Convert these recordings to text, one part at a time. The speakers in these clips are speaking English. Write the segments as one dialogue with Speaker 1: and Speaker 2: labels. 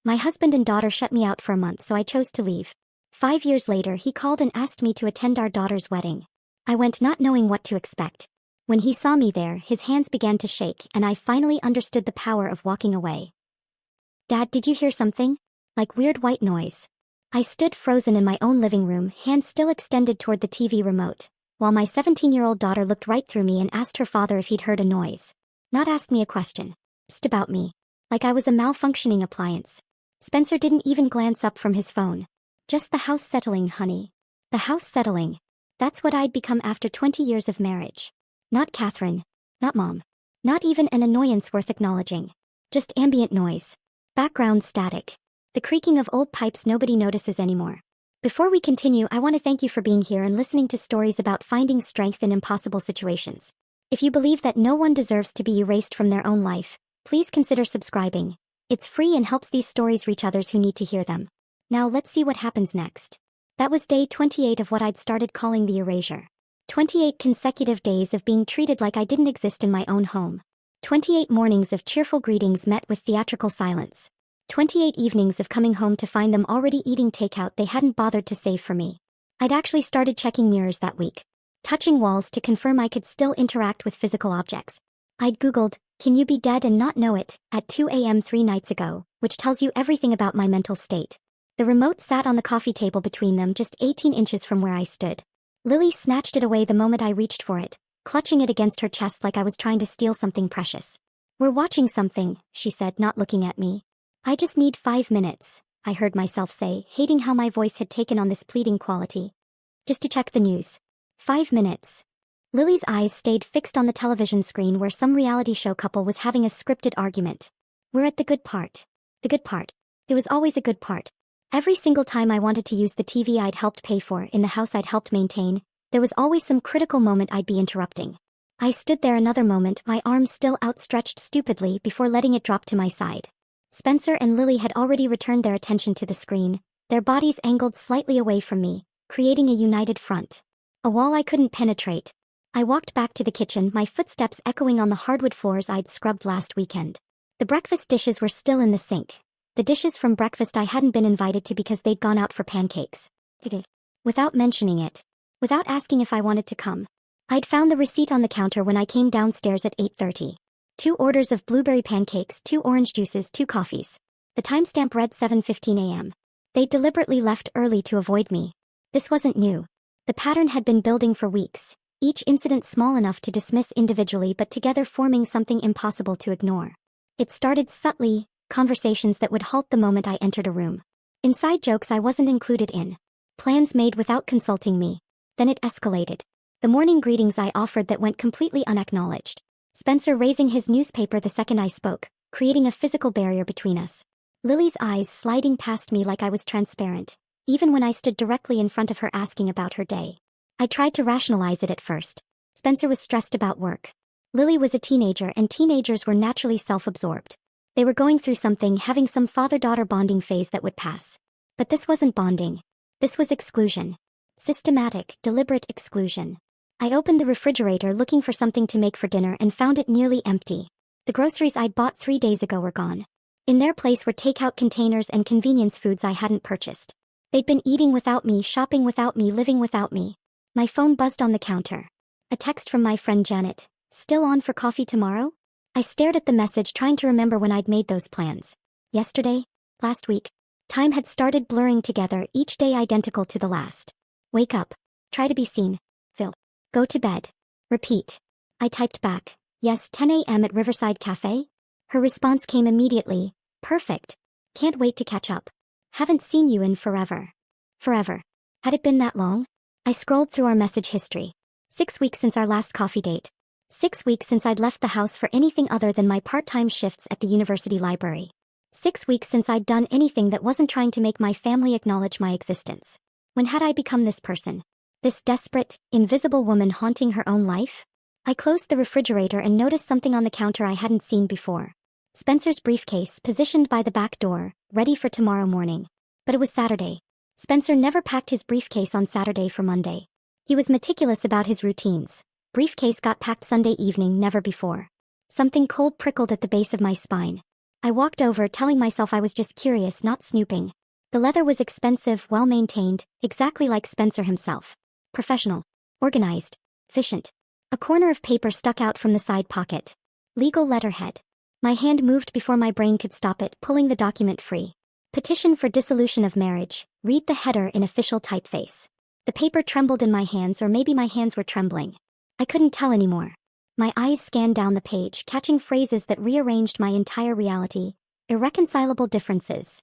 Speaker 1: My husband and daughter shut me out for a month, so I chose to leave. 5 years later, he called and asked me to attend our daughter's wedding. I went not knowing what to expect. When he saw me there, his hands began to shake, and I finally understood the power of walking away. "Dad, did you hear something? Like weird white noise." I stood frozen in my own living room, hands still extended toward the TV remote, while my 17-year-old daughter looked right through me and asked her father if he'd heard a noise. Not asked me a question. Just about me. Like I was a malfunctioning appliance. Spencer didn't even glance up from his phone. "Just the house settling, honey. The house settling. That's what I'd become after 20 years of marriage. Not Catherine. Not Mom. Not even an annoyance worth acknowledging. Just ambient noise. Background static. The creaking of old pipes nobody notices anymore." Before we continue, I want to thank you for being here and listening to stories about finding strength in impossible situations. If you believe that no one deserves to be erased from their own life, please consider subscribing. It's free and helps these stories reach others who need to hear them. Now let's see what happens next. That was day 28 of what I'd started calling the erasure. 28 consecutive days of being treated like I didn't exist in my own home. 28 mornings of cheerful greetings met with theatrical silence. 28 evenings of coming home to find them already eating takeout they hadn't bothered to save for me. I'd actually started checking mirrors that week, touching walls to confirm I could still interact with physical objects. I'd Googled, "Can you be dead and not know it?" at 2 a.m. 3 nights ago, which tells you everything about my mental state. The remote sat on the coffee table between them, just 18 inches from where I stood. Lily snatched it away the moment I reached for it, clutching it against her chest like I was trying to steal something precious. "We're watching something," she said, not looking at me. "I just need 5 minutes," I heard myself say, hating how my voice had taken on this pleading quality. "Just to check the news. 5 minutes." Lily's eyes stayed fixed on the television screen where some reality show couple was having a scripted argument. "We're at the good part." The good part. There was always a good part. Every single time I wanted to use the TV I'd helped pay for in the house I'd helped maintain, there was always some critical moment I'd be interrupting. I stood there another moment, my arms still outstretched stupidly before letting it drop to my side. Spencer and Lily had already returned their attention to the screen, their bodies angled slightly away from me, creating a united front. A wall I couldn't penetrate. I walked back to the kitchen, my footsteps echoing on the hardwood floors I'd scrubbed last weekend. The breakfast dishes were still in the sink. The dishes from breakfast I hadn't been invited to because they'd gone out for pancakes. Without mentioning it. Without asking if I wanted to come. I'd found the receipt on the counter when I came downstairs at 8:30. 2 orders of blueberry pancakes, 2 orange juices, 2 coffees. The timestamp read 7:15 a.m. They'd deliberately left early to avoid me. This wasn't new. The pattern had been building for weeks, each incident small enough to dismiss individually but together forming something impossible to ignore. It started subtly, conversations that would halt the moment I entered a room. Inside jokes I wasn't included in. Plans made without consulting me. Then it escalated. The morning greetings I offered that went completely unacknowledged. Spencer raising his newspaper the second I spoke, creating a physical barrier between us. Lily's eyes sliding past me like I was transparent, even when I stood directly in front of her asking about her day. I tried to rationalize it at first. Spencer was stressed about work. Lily was a teenager, and teenagers were naturally self-absorbed. They were going through something, having some father-daughter bonding phase that would pass. But this wasn't bonding. This was exclusion. Systematic, deliberate exclusion. I opened the refrigerator looking for something to make for dinner and found it nearly empty. The groceries I'd bought 3 days ago were gone. In their place were takeout containers and convenience foods I hadn't purchased. They'd been eating without me, shopping without me, living without me. My phone buzzed on the counter. A text from my friend Janet. "Still on for coffee tomorrow?" I stared at the message, trying to remember when I'd made those plans. Yesterday? Last week? Time had started blurring together, each day identical to the last. Wake up. Try to be seen. Phil. Go to bed. Repeat. I typed back, "Yes, 10 a.m. at Riverside Cafe?" Her response came immediately. "Perfect. Can't wait to catch up. Haven't seen you in forever." Forever. Had it been that long? I scrolled through our message history. 6 weeks since our last coffee date. 6 weeks since I'd left the house for anything other than my part-time shifts at the university library. 6 weeks since I'd done anything that wasn't trying to make my family acknowledge my existence. When had I become this person? This desperate, invisible woman haunting her own life? I closed the refrigerator and noticed something on the counter I hadn't seen before. Spencer's briefcase, positioned by the back door, ready for tomorrow morning. But it was Saturday. Spencer never packed his briefcase on Saturday for Monday. He was meticulous about his routines. Briefcase got packed Sunday evening, never before. Something cold prickled at the base of my spine. I walked over, telling myself I was just curious, not snooping. The leather was expensive, well-maintained, exactly like Spencer himself. Professional. Organized. Efficient. A corner of paper stuck out from the side pocket. Legal letterhead. My hand moved before my brain could stop it, pulling the document free. Petition for dissolution of marriage. Read the header in official typeface. The paper trembled in my hands, or maybe my hands were trembling. I couldn't tell anymore. My eyes scanned down the page, catching phrases that rearranged my entire reality. Irreconcilable differences.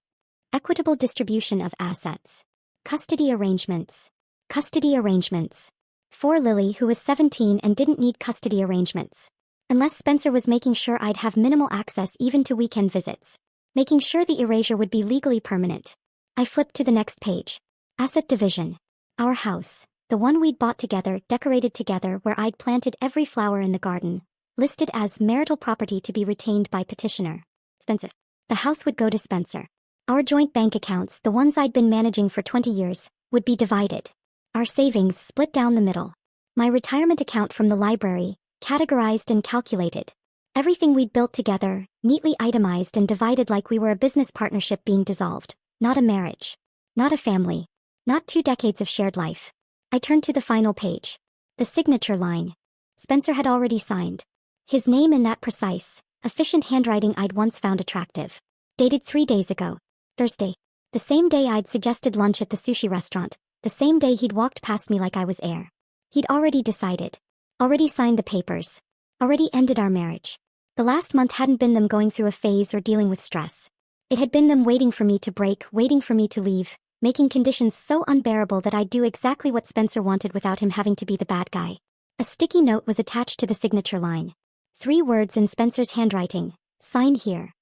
Speaker 1: Equitable distribution of assets. Custody arrangements. Custody arrangements. For Lily, who was 17 and didn't need custody arrangements. Unless Spencer was making sure I'd have minimal access even to weekend visits. Making sure the erasure would be legally permanent. I flipped to the next page. Asset division. Our house. The one we'd bought together, decorated together, where I'd planted every flower in the garden. Listed as marital property to be retained by petitioner. Spencer. The house would go to Spencer. Our joint bank accounts, the ones I'd been managing for 20 years, would be divided. Our savings split down the middle. My retirement account from the library, categorized and calculated. Everything we'd built together, neatly itemized and divided like we were a business partnership being dissolved. Not a marriage. Not a family. Not 2 decades of shared life. I turned to the final page. The signature line. Spencer had already signed. His name in that precise, efficient handwriting I'd once found attractive. Dated 3 days ago. Thursday. The same day I'd suggested lunch at the sushi restaurant. The same day he'd walked past me like I was air. He'd already decided. Already signed the papers. Already ended our marriage. The last month hadn't been them going through a phase or dealing with stress. It had been them waiting for me to break, waiting for me to leave. Making conditions so unbearable that I'd do exactly what Spencer wanted without him having to be the bad guy. A sticky note was attached to the signature line. 3 words in Spencer's handwriting. Sign here.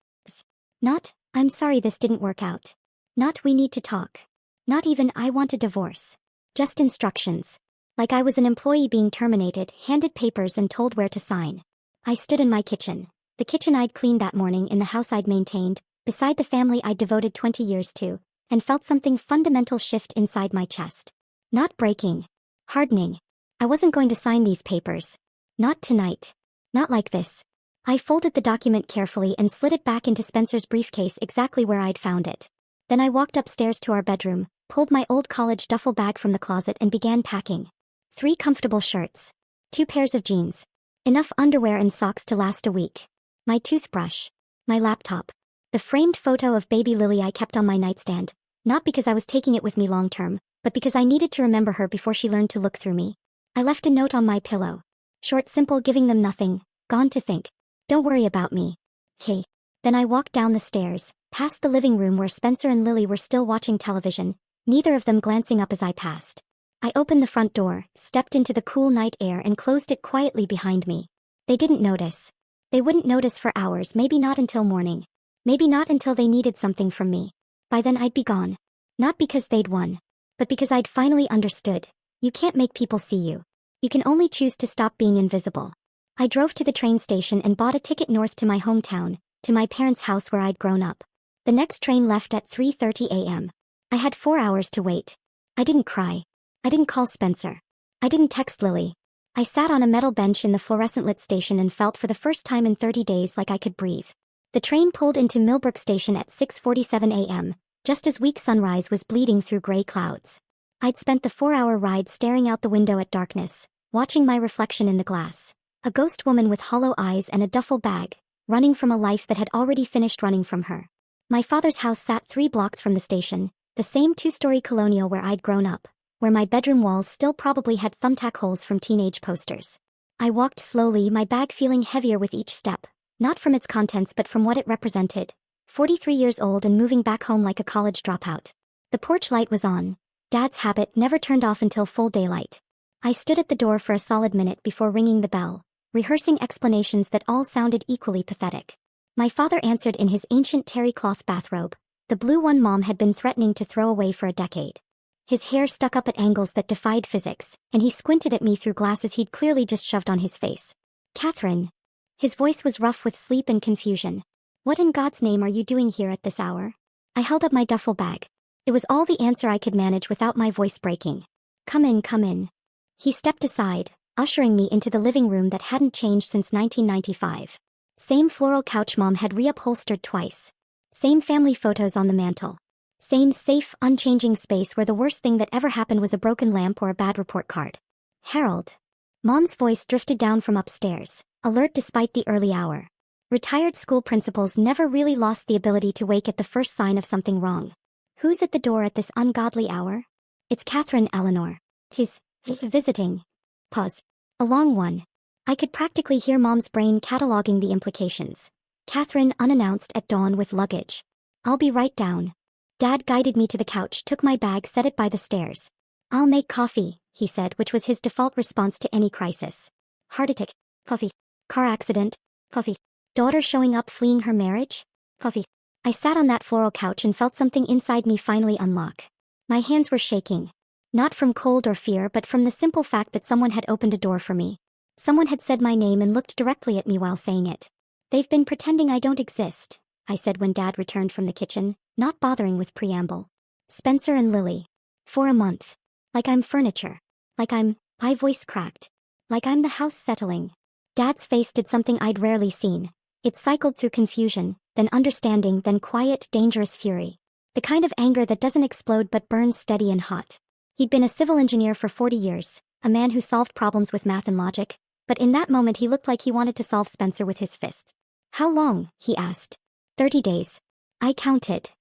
Speaker 1: Not, I'm sorry this didn't work out. Not, we need to talk. Not even, I want a divorce. Just instructions. Like I was an employee being terminated, handed papers and told where to sign. I stood in my kitchen. The kitchen I'd cleaned that morning in the house I'd maintained, beside the family I'd devoted 20 years to. And felt something fundamental shift inside my chest. Not breaking. Hardening. I wasn't going to sign these papers. Not tonight. Not like this. I folded the document carefully and slid it back into Spencer's briefcase exactly where I'd found it. Then I walked upstairs to our bedroom, pulled my old college duffel bag from the closet and began packing. 3 comfortable shirts. 2 pairs of jeans. Enough underwear and socks to last a week. My toothbrush. My laptop. The framed photo of baby Lily I kept on my nightstand. Not because I was taking it with me long term, but because I needed to remember her before she learned to look through me. I left a note on my pillow. Short, simple, giving them nothing. Gone to think. Don't worry about me. Hey. Then I walked down the stairs, past the living room where Spencer and Lily were still watching television, neither of them glancing up as I passed. I opened the front door, stepped into the cool night air and closed it quietly behind me. They didn't notice. They wouldn't notice for hours, maybe not until morning. Maybe not until they needed something from me. By then I'd be gone. Not because they'd won. But because I'd finally understood. You can't make people see you. You can only choose to stop being invisible. I drove to the train station and bought a ticket north to my hometown, to my parents' house where I'd grown up. The next train left at 3:30 a.m. I had 4 hours to wait. I didn't cry. I didn't call Spencer. I didn't text Lily. I sat on a metal bench in the fluorescent-lit station and felt for the first time in 30 days like I could breathe. The train pulled into Millbrook Station at 6:47 a.m., just as weak sunrise was bleeding through gray clouds. I'd spent the 4-hour ride staring out the window at darkness, watching my reflection in the glass. A ghost woman with hollow eyes and a duffel bag, running from a life that had already finished running from her. My father's house sat 3 blocks from the station, the same 2-story colonial where I'd grown up, where my bedroom walls still probably had thumbtack holes from teenage posters. I walked slowly, my bag feeling heavier with each step. Not from its contents but from what it represented. 43 years old and moving back home like a college dropout. The porch light was on. Dad's habit never turned off until full daylight. I stood at the door for a solid minute before ringing the bell, rehearsing explanations that all sounded equally pathetic. My father answered in his ancient terry cloth bathrobe, the blue one Mom had been threatening to throw away for a decade. His hair stuck up at angles that defied physics, and he squinted at me through glasses he'd clearly just shoved on his face. Catherine. His voice was rough with sleep and confusion. What in God's name are you doing here at this hour? I held up my duffel bag. It was all the answer I could manage without my voice breaking. Come in, come in. He stepped aside, ushering me into the living room that hadn't changed since 1995. Same floral couch Mom had reupholstered twice. Same family photos on the mantle. Same safe, unchanging space where the worst thing that ever happened was a broken lamp or a bad report card. Harold. Mom's voice drifted down from upstairs, alert despite the early hour. Retired school principals never really lost the ability to wake at the first sign of something wrong. Who's at the door at this ungodly hour? It's Catherine Eleanor. He's visiting. Pause. A long one. I could practically hear Mom's brain cataloging the implications. Catherine unannounced at dawn with luggage. I'll be right down. Dad guided me to the couch, took my bag, set it by the stairs. I'll make coffee, he said, which was his default response to any crisis. Heart attack. Coffee. Car accident. Coffee. Daughter showing up fleeing her marriage? Coffee. I sat on that floral couch and felt something inside me finally unlock. My hands were shaking. Not from cold or fear, but from the simple fact that someone had opened a door for me. Someone had said my name and looked directly at me while saying it. They've been pretending I don't exist, I said when Dad returned from the kitchen, not bothering with preamble. Spencer and Lily. For a month. Like I'm furniture. My voice cracked. Like I'm the house settling. Dad's face did something I'd rarely seen. It cycled through confusion, then understanding, then quiet, dangerous fury. The kind of anger that doesn't explode but burns steady and hot. He'd been a civil engineer for 40 years, a man who solved problems with math and logic, but in that moment he looked like he wanted to solve Spencer with his fists. How long? He asked. 30 days. I counted.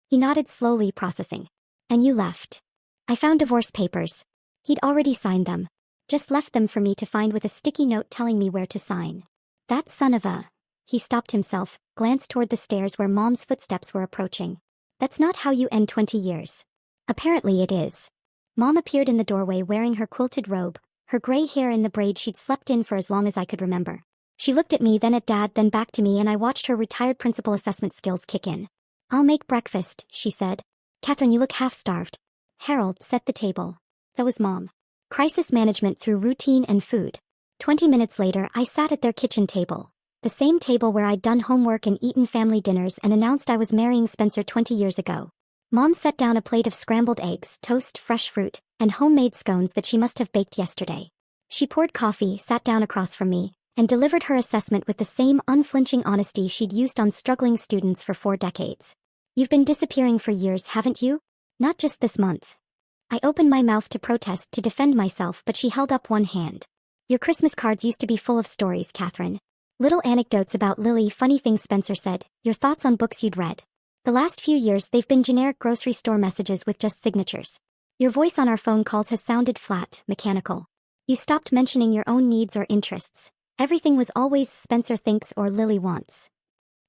Speaker 1: He nodded slowly, processing. And you left. I found divorce papers. He'd already signed them. Just left them for me to find with a sticky note telling me where to sign. That son of a... He stopped himself, glanced toward the stairs where Mom's footsteps were approaching. That's not how you end 20 years. Apparently it is. Mom appeared in the doorway wearing her quilted robe, her gray hair in the braid she'd slept in for as long as I could remember. She looked at me, then at Dad, then back to me, and I watched her retired principal assessment skills kick in. I'll make breakfast, she said. Catherine, you look half-starved. Harold, set the table. That was Mom. Crisis management through routine and food. 20 minutes later, I sat at their kitchen table. The same table where I'd done homework and eaten family dinners and announced I was marrying Spencer 20 years ago. Mom set down a plate of scrambled eggs, toast, fresh fruit, and homemade scones that she must have baked yesterday. She poured coffee, sat down across from me, and delivered her assessment with the same unflinching honesty she'd used on struggling students for 4 decades. You've been disappearing for years, haven't you? Not just this month. I opened my mouth to protest, to defend myself, but she held up one hand. Your Christmas cards used to be full of stories, Catherine. Little anecdotes about Lily, funny things Spencer said, your thoughts on books you'd read. The last few years they've been generic grocery store messages with just signatures. Your voice on our phone calls has sounded flat, mechanical. You stopped mentioning your own needs or interests. Everything was always Spencer thinks or Lily wants.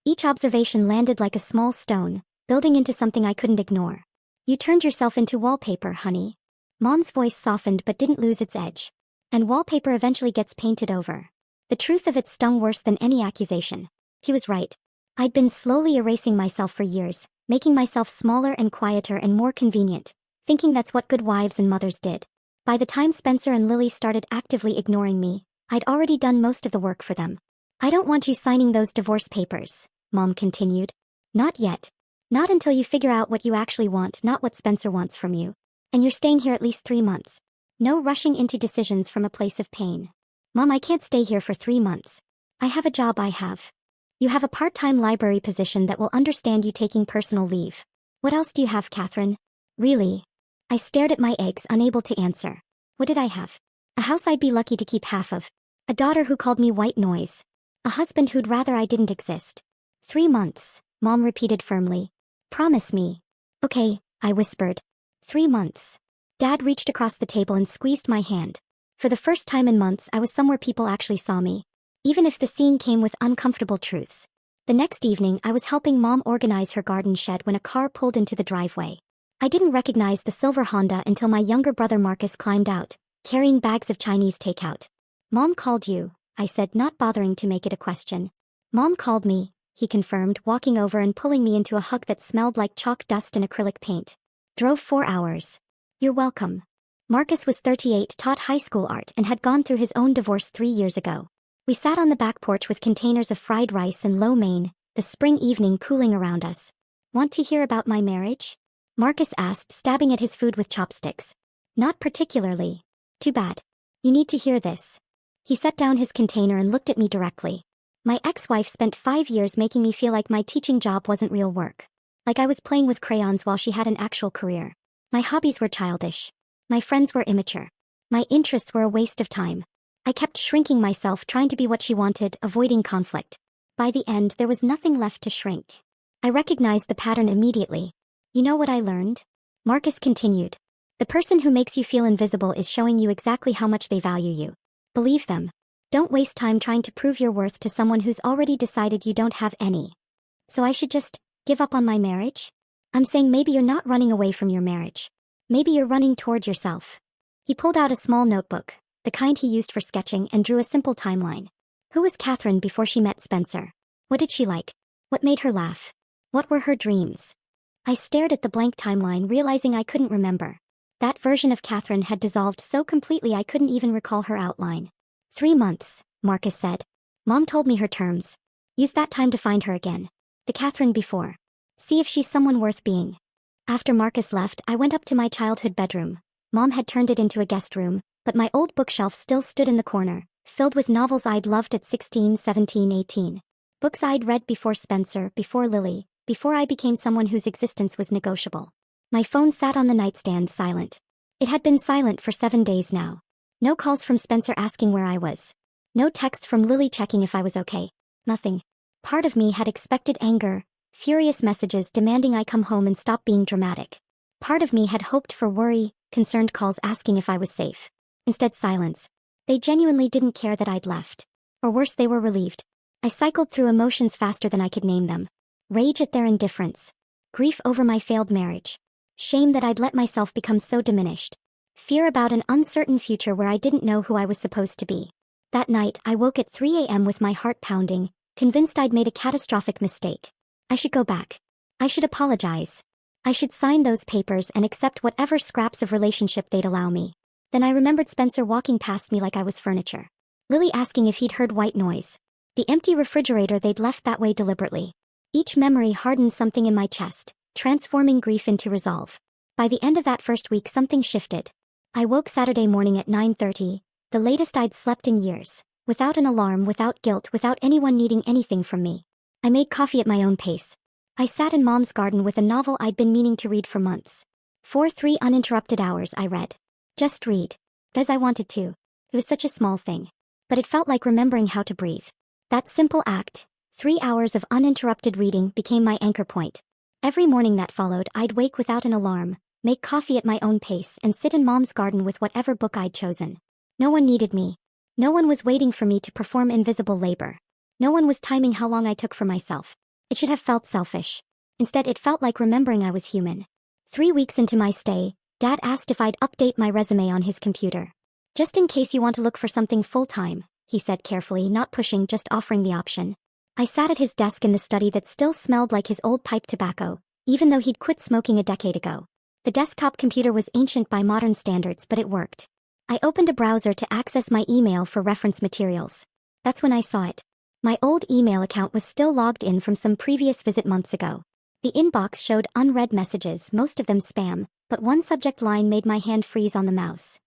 Speaker 1: Each observation landed like a small stone, building into something I couldn't ignore. You turned yourself into wallpaper, honey. Mom's voice softened but didn't lose its edge. And wallpaper eventually gets painted over. The truth of it stung worse than any accusation. He was right. I'd been slowly erasing myself for years, making myself smaller and quieter and more convenient, thinking that's what good wives and mothers did. By the time Spencer and Lily started actively ignoring me, I'd already done most of the work for them. I don't want you signing those divorce papers, Mom continued. Not yet. Not until you figure out what you actually want, not what Spencer wants from you. And you're staying here at least 3 months. No rushing into decisions from a place of pain. Mom, I can't stay here for 3 months. I have a job I have. You have a part-time library position that will understand you taking personal leave. What else do you have, Catherine? Really? I stared at my eggs, unable to answer. What did I have? A house I'd be lucky to keep half of. A daughter who called me white noise. A husband who'd rather I didn't exist. 3 months, Mom repeated firmly. Promise me. Okay, I whispered. 3 months. Dad reached across the table and squeezed my hand. For the first time in months, I was somewhere people actually saw me. Even if the scene came with uncomfortable truths. The next evening, I was helping Mom organize her garden shed when a car pulled into the driveway. I didn't recognize the silver Honda until my younger brother Marcus climbed out, carrying bags of Chinese takeout. Mom called you, I said, not bothering to make it a question. Mom called me, he confirmed, walking over and pulling me into a hug that smelled like chalk dust and acrylic paint. Drove 4 hours. You're welcome. Marcus was 38, taught high school art, and had gone through his own divorce 3 years ago. We sat on the back porch with containers of fried rice and lo mein, the spring evening cooling around us. Want to hear about my marriage? Marcus asked, stabbing at his food with chopsticks. Not particularly. Too bad. You need to hear this. He set down his container and looked at me directly. My ex-wife spent 5 years making me feel like my teaching job wasn't real work. Like I was playing with crayons while she had an actual career. My hobbies were childish. My friends were immature. My interests were a waste of time. I kept shrinking myself trying to be what she wanted, avoiding conflict. By the end, there was nothing left to shrink. I recognized the pattern immediately. You know what I learned? Marcus continued. The person who makes you feel invisible is showing you exactly how much they value you. Believe them. Don't waste time trying to prove your worth to someone who's already decided you don't have any. So I should just give up on my marriage? I'm saying maybe you're not running away from your marriage. Maybe you're running toward yourself. He pulled out a small notebook, the kind he used for sketching, and drew a simple timeline. Who was Catherine before she met Spencer? What did she like? What made her laugh? What were her dreams? I stared at the blank timeline, realizing I couldn't remember. That version of Catherine had dissolved so completely I couldn't even recall her outline. 3 months, Marcus said. Mom told me her terms. Use that time to find her again. The Catherine before. See if she's someone worth being. After Marcus left, I went up to my childhood bedroom. Mom had turned it into a guest room, but my old bookshelf still stood in the corner, filled with novels I'd loved at 16, 17, 18. Books I'd read before Spencer, before Lily, before I became someone whose existence was negotiable. My phone sat on the nightstand silent. It had been silent for 7 days now. No calls from Spencer asking where I was. No texts from Lily checking if I was okay. Nothing. Part of me had expected anger, furious messages demanding I come home and stop being dramatic. Part of me had hoped for worry, concerned calls asking if I was safe. Instead, silence. They genuinely didn't care that I'd left. Or worse, they were relieved. I cycled through emotions faster than I could name them. Rage at their indifference. Grief over my failed marriage. Shame that I'd let myself become so diminished. Fear about an uncertain future where I didn't know who I was supposed to be. That night, I woke at 3 a.m. with my heart pounding, convinced I'd made a catastrophic mistake. I should go back. I should apologize. I should sign those papers and accept whatever scraps of relationship they'd allow me. Then I remembered Spencer walking past me like I was furniture. Lily asking if he'd heard white noise. The empty refrigerator they'd left that way deliberately. Each memory hardened something in my chest, transforming grief into resolve. By the end of that first week, something shifted. I woke Saturday morning at 9:30, the latest I'd slept in years, without an alarm, without guilt, without anyone needing anything from me. I made coffee at my own pace. I sat in Mom's garden with a novel I'd been meaning to read for months. For 3 uninterrupted hours I read. Just read. Because I wanted to. It was such a small thing. But it felt like remembering how to breathe. That simple act, 3 hours of uninterrupted reading, became my anchor point. Every morning that followed, I'd wake without an alarm, make coffee at my own pace, and sit in Mom's garden with whatever book I'd chosen. No one needed me. No one was waiting for me to perform invisible labor. No one was timing how long I took for myself. It should have felt selfish. Instead, it felt like remembering I was human. 3 weeks into my stay, Dad asked if I'd update my resume on his computer. Just in case you want to look for something full-time, he said carefully, not pushing, just offering the option. I sat at his desk in the study that still smelled like his old pipe tobacco, even though he'd quit smoking a decade ago. The desktop computer was ancient by modern standards, but it worked. I opened a browser to access my email for reference materials. That's when I saw it. My old email account was still logged in from some previous visit months ago. The inbox showed unread messages, most of them spam, but one subject line made my hand freeze on the mouse.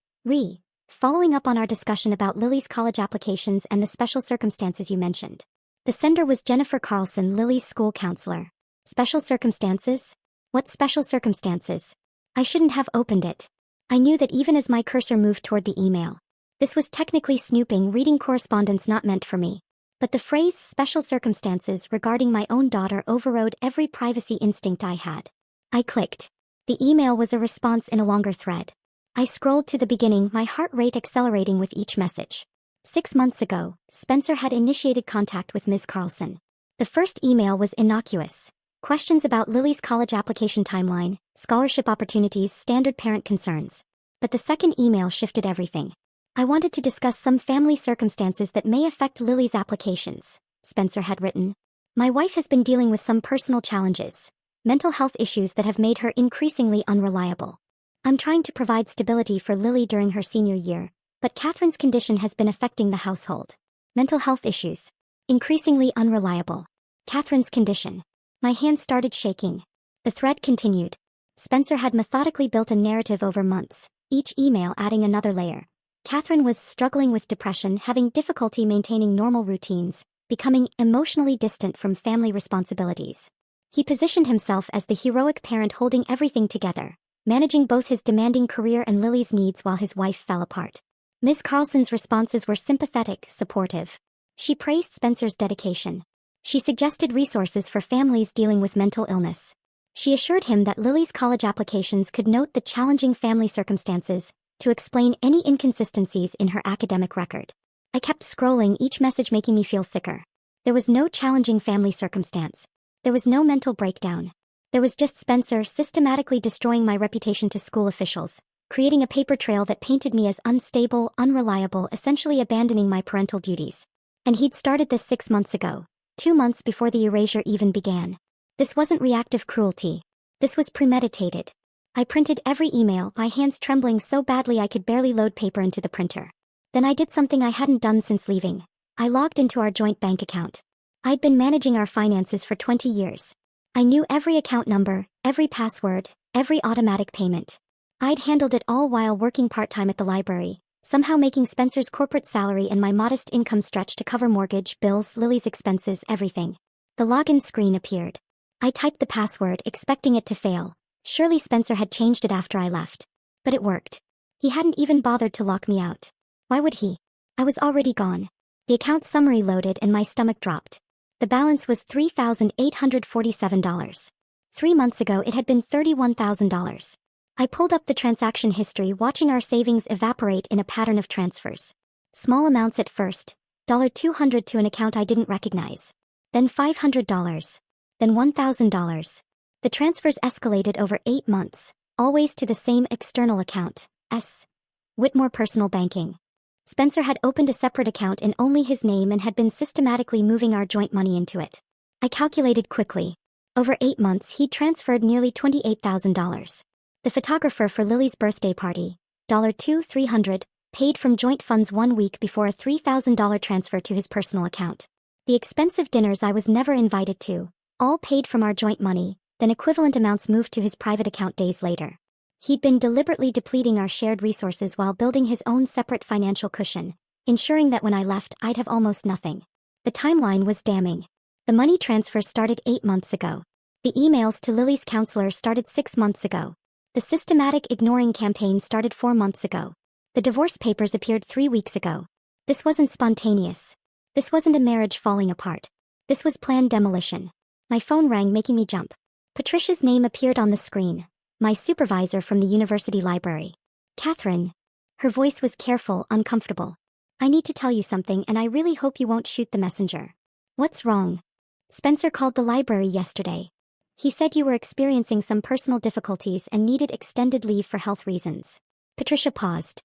Speaker 1: Following up on our discussion about Lily's college applications and the special circumstances you mentioned. The sender was Jennifer Carlson, Lily's school counselor. Special circumstances? What special circumstances? I shouldn't have opened it. I knew that even as my cursor moved toward the email. This was technically snooping, reading correspondence not meant for me. But the phrase special circumstances regarding my own daughter overrode every privacy instinct I had. I clicked. The email was a response in a longer thread. I scrolled to the beginning, my heart rate accelerating with each message. 6 months ago, Spencer had initiated contact with Ms. Carlson. The first email was innocuous. Questions about Lily's college application timeline, scholarship opportunities, standard parent concerns. But the second email shifted everything. I wanted to discuss some family circumstances that may affect Lily's applications, Spencer had written. My wife has been dealing with some personal challenges, mental health issues that have made her increasingly unreliable. I'm trying to provide stability for Lily during her senior year, but Catherine's condition has been affecting the household. Mental health issues. Increasingly unreliable. Catherine's condition. My hands started shaking. The thread continued. Spencer had methodically built a narrative over months, each email adding another layer. Catherine was struggling with depression, having difficulty maintaining normal routines, becoming emotionally distant from family responsibilities. He positioned himself as the heroic parent holding everything together, managing both his demanding career and Lily's needs while his wife fell apart. Ms. Carlson's responses were sympathetic, supportive. She praised Spencer's dedication. She suggested resources for families dealing with mental illness. She assured him that Lily's college applications could note the challenging family circumstances to explain any inconsistencies in her academic record. I kept scrolling, each message making me feel sicker. There was no challenging family circumstance. There was no mental breakdown. There was just Spencer systematically destroying my reputation to school officials, creating a paper trail that painted me as unstable, unreliable, essentially abandoning my parental duties. And he'd started this 6 months ago, 2 months before the erasure even began. This wasn't reactive cruelty. This was premeditated. I printed every email, my hands trembling so badly I could barely load paper into the printer. Then I did something I hadn't done since leaving. I logged into our joint bank account. I'd been managing our finances for 20 years. I knew every account number, every password, every automatic payment. I'd handled it all while working part-time at the library, somehow making Spencer's corporate salary and my modest income stretch to cover mortgage, bills, Lily's expenses, everything. The login screen appeared. I typed the password, expecting it to fail. Surely Spencer had changed it after I left. But it worked. He hadn't even bothered to lock me out. Why would he? I was already gone. The account summary loaded and my stomach dropped. The balance was $3,847. 3 months ago it had been $31,000. I pulled up the transaction history, watching our savings evaporate in a pattern of transfers. Small amounts at first, $200 to an account I didn't recognize. Then $500. Then $1,000. The transfers escalated over 8 months, always to the same external account, S. Whitmore Personal Banking. Spencer had opened a separate account in only his name and had been systematically moving our joint money into it. I calculated quickly. Over 8 months he'd transferred nearly $28,000. The photographer for Lily's birthday party, $300, paid from joint funds 1 week before a $3,000 transfer to his personal account. The expensive dinners I was never invited to, all paid from our joint money, then equivalent amounts moved to his private account days later. He'd been deliberately depleting our shared resources while building his own separate financial cushion, ensuring that when I left I'd have almost nothing. The timeline was damning. The money transfer started 8 months ago. The emails to Lily's counselor started 6 months ago. The systematic ignoring campaign started 4 months ago. The divorce papers appeared 3 weeks ago. This wasn't spontaneous. This wasn't a marriage falling apart. This was planned demolition. My phone rang, making me jump. Patricia's name appeared on the screen, my supervisor from the university library. Catherine. Her voice was careful, uncomfortable. I need to tell you something and I really hope you won't shoot the messenger. What's wrong? Spencer called the library yesterday. He said you were experiencing some personal difficulties and needed extended leave for health reasons. Patricia paused.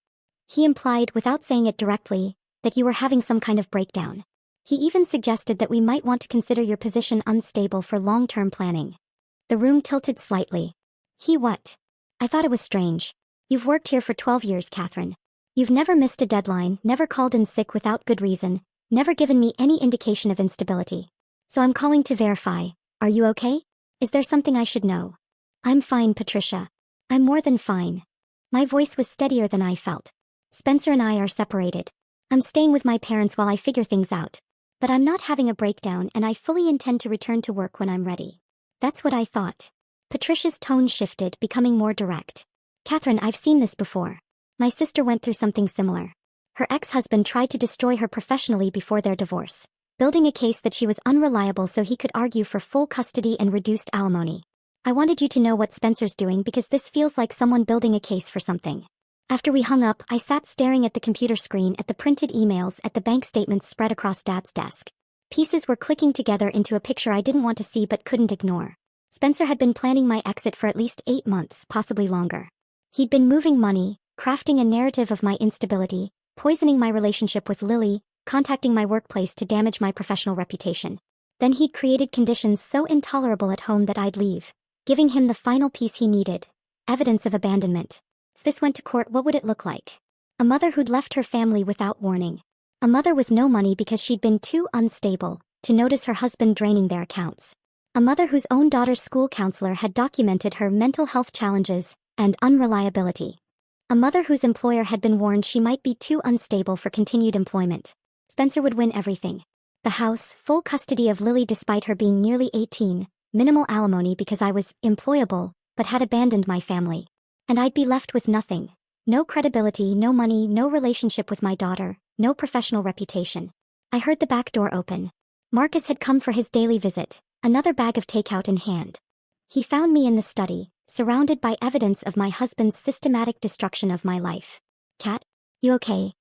Speaker 1: He implied, without saying it directly, that you were having some kind of breakdown. He even suggested that we might want to consider your position unstable for long-term planning. The room tilted slightly. He what? I thought it was strange. You've worked here for 12 years, Catherine. You've never missed a deadline, never called in sick without good reason, never given me any indication of instability. So I'm calling to verify. Are you okay? Is there something I should know? I'm fine, Patricia. I'm more than fine. My voice was steadier than I felt. Spencer and I are separated. I'm staying with my parents while I figure things out. But I'm not having a breakdown and I fully intend to return to work when I'm ready. That's what I thought. Patricia's tone shifted, becoming more direct. Catherine, I've seen this before. My sister went through something similar. Her ex-husband tried to destroy her professionally before their divorce, building a case that she was unreliable so he could argue for full custody and reduced alimony. I wanted you to know what Spencer's doing because this feels like someone building a case for something. After we hung up, I sat staring at the computer screen, at the printed emails, at the bank statements spread across Dad's desk. Pieces were clicking together into a picture I didn't want to see but couldn't ignore. Spencer had been planning my exit for at least 8 months, possibly longer. He'd been moving money, crafting a narrative of my instability, poisoning my relationship with Lily, contacting my workplace to damage my professional reputation. Then he'd created conditions so intolerable at home that I'd leave, giving him the final piece he needed, evidence of abandonment. If this went to court, what would it look like? A mother who'd left her family without warning. A mother with no money because she'd been too unstable to notice her husband draining their accounts. A mother whose own daughter's school counselor had documented her mental health challenges and unreliability. A mother whose employer had been warned she might be too unstable for continued employment. Spencer would win everything. The house, full custody of Lily despite her being nearly 18, minimal alimony because I was employable, but had abandoned my family. And I'd be left with nothing. No credibility, no money, no relationship with my daughter, no professional reputation. I heard the back door open. Marcus had come for his daily visit, another bag of takeout in hand. He found me in the study, surrounded by evidence of my husband's systematic destruction of my life. Kat, you okay?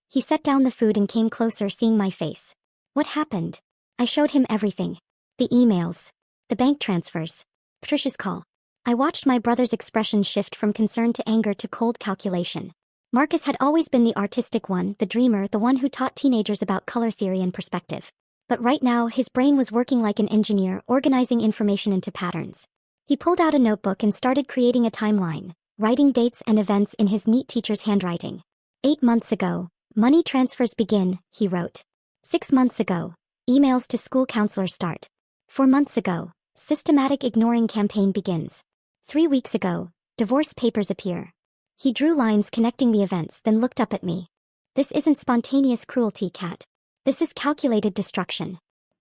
Speaker 1: He set down the food and came closer, seeing my face. What happened? I showed him everything. The emails. The bank transfers. Patricia's call. I watched my brother's expression shift from concern to anger to cold calculation. Marcus had always been the artistic one, the dreamer, the one who taught teenagers about color theory and perspective. But right now, his brain was working like an engineer, organizing information into patterns. He pulled out a notebook and started creating a timeline, writing dates and events in his neat teacher's handwriting. 8 months ago, money transfers begin, he wrote. 6 months ago, emails to school counselors start. 4 months ago, systematic ignoring campaign begins. 3 weeks ago, divorce papers appear. He drew lines connecting the events, then looked up at me. This isn't spontaneous cruelty, Kat. This is calculated destruction.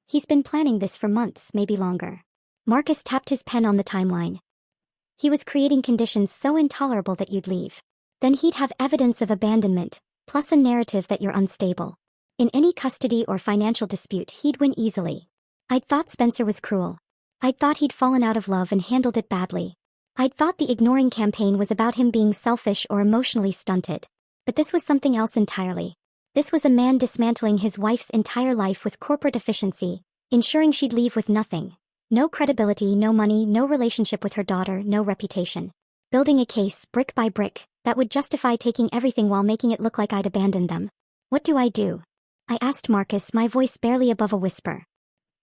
Speaker 1: He's been planning this for months, maybe longer. Marcus tapped his pen on the timeline. He was creating conditions so intolerable that you'd leave. Then he'd have evidence of abandonment, plus a narrative that you're unstable. In any custody or financial dispute, he'd win easily. I'd thought Spencer was cruel. I'd thought he'd fallen out of love and handled it badly. I'd thought the ignoring campaign was about him being selfish or emotionally stunted. But this was something else entirely. This was a man dismantling his wife's entire life with corporate efficiency, ensuring she'd leave with nothing. No credibility, no money, no relationship with her daughter, no reputation. Building a case, brick by brick, that would justify taking everything while making it look like I'd abandoned them. What do? I asked Marcus, my voice barely above a whisper.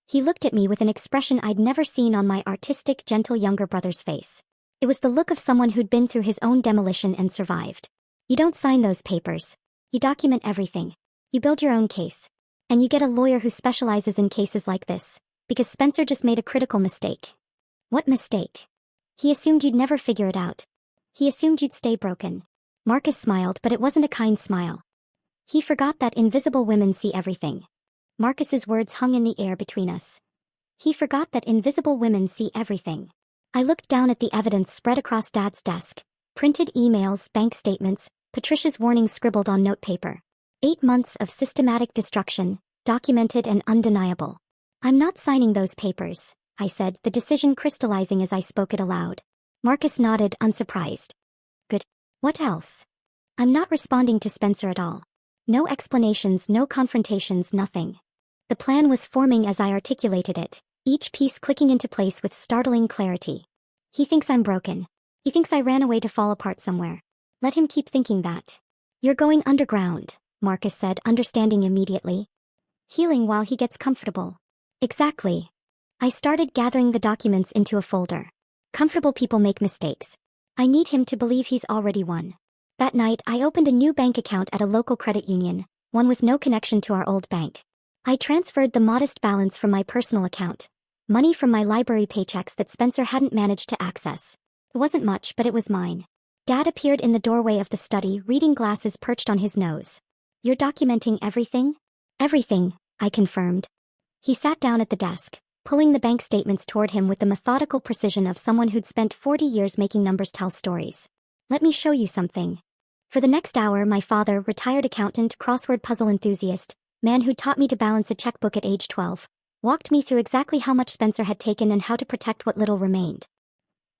Speaker 1: He looked at me with an expression I'd never seen on my artistic, gentle younger brother's face. It was the look of someone who'd been through his own demolition and survived. You don't sign those papers. You document everything. You build your own case. And you get a lawyer who specializes in cases like this, because Spencer just made a critical mistake. What mistake? He assumed you'd never figure it out. He assumed you'd stay broken. Marcus smiled, but it wasn't a kind smile. He forgot that invisible women see everything. Marcus's words hung in the air between us. He forgot that invisible women see everything. I looked down at the evidence spread across Dad's desk. Printed emails, bank statements, Patricia's warning scribbled on notepaper. 8 months of systematic destruction, documented and undeniable. I'm not signing those papers, I said, the decision crystallizing as I spoke it aloud. Marcus nodded, unsurprised. Good. What else? I'm not responding to Spencer at all. No explanations, no confrontations, nothing. The plan was forming as I articulated it, each piece clicking into place with startling clarity. He thinks I'm broken. He thinks I ran away to fall apart somewhere. Let him keep thinking that. You're going underground, Marcus said, understanding immediately. Healing while he gets comfortable. Exactly. I started gathering the documents into a folder. Comfortable people make mistakes. I need him to believe he's already won. That night, I opened a new bank account at a local credit union, one with no connection to our old bank. I transferred the modest balance from my personal account. Money from my library paychecks that Spencer hadn't managed to access. It wasn't much, but it was mine. Dad appeared in the doorway of the study, reading glasses perched on his nose. You're documenting everything? Everything, I confirmed. He sat down at the desk, pulling the bank statements toward him with the methodical precision of someone who'd spent 40 years making numbers tell stories. Let me show you something. For the next hour, my father, retired accountant, crossword puzzle enthusiast, man who taught me to balance a checkbook at age 12, walked me through exactly how much Spencer had taken and how to protect what little remained.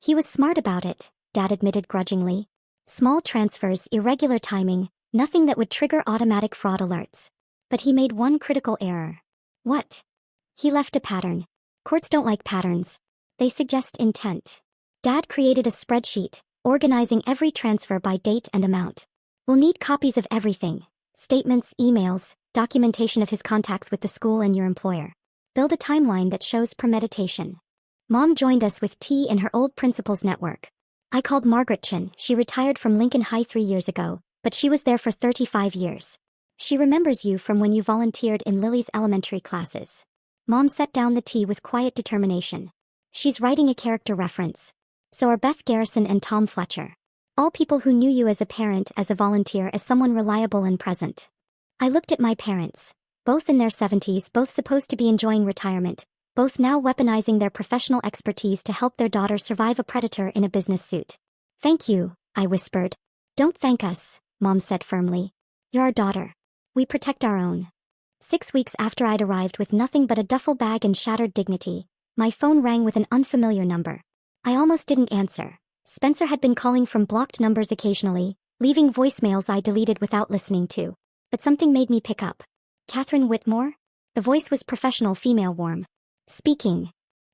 Speaker 1: He was smart about it, Dad admitted grudgingly. Small transfers, irregular timing, nothing that would trigger automatic fraud alerts. But he made one critical error. What? He left a pattern. Courts don't like patterns. They suggest intent. Dad created a spreadsheet, organizing every transfer by date and amount. We'll need copies of everything. Statements, emails, documentation of his contacts with the school and your employer. Build a timeline that shows premeditation. Mom joined us with tea in her old principal's network. I called Margaret Chin. She retired from Lincoln High 3 years ago, but she was there for 35 years. She remembers you from when you volunteered in Lily's elementary classes. Mom set down the tea with quiet determination. She's writing a character reference. So are Beth Garrison and Tom Fletcher. All people who knew you as a parent, as a volunteer, as someone reliable and present. I looked at my parents. Both in their 70s, both supposed to be enjoying retirement, both now weaponizing their professional expertise to help their daughter survive a predator in a business suit. "Thank you," I whispered. "Don't thank us," Mom said firmly. "You're our daughter. We protect our own." 6 weeks after I'd arrived with nothing but a duffel bag and shattered dignity, my phone rang with an unfamiliar number. I almost didn't answer. Spencer had been calling from blocked numbers occasionally, leaving voicemails I deleted without listening to. But something made me pick up. "Catherine Whitmore?" The voice was professional, female, warm. "Speaking.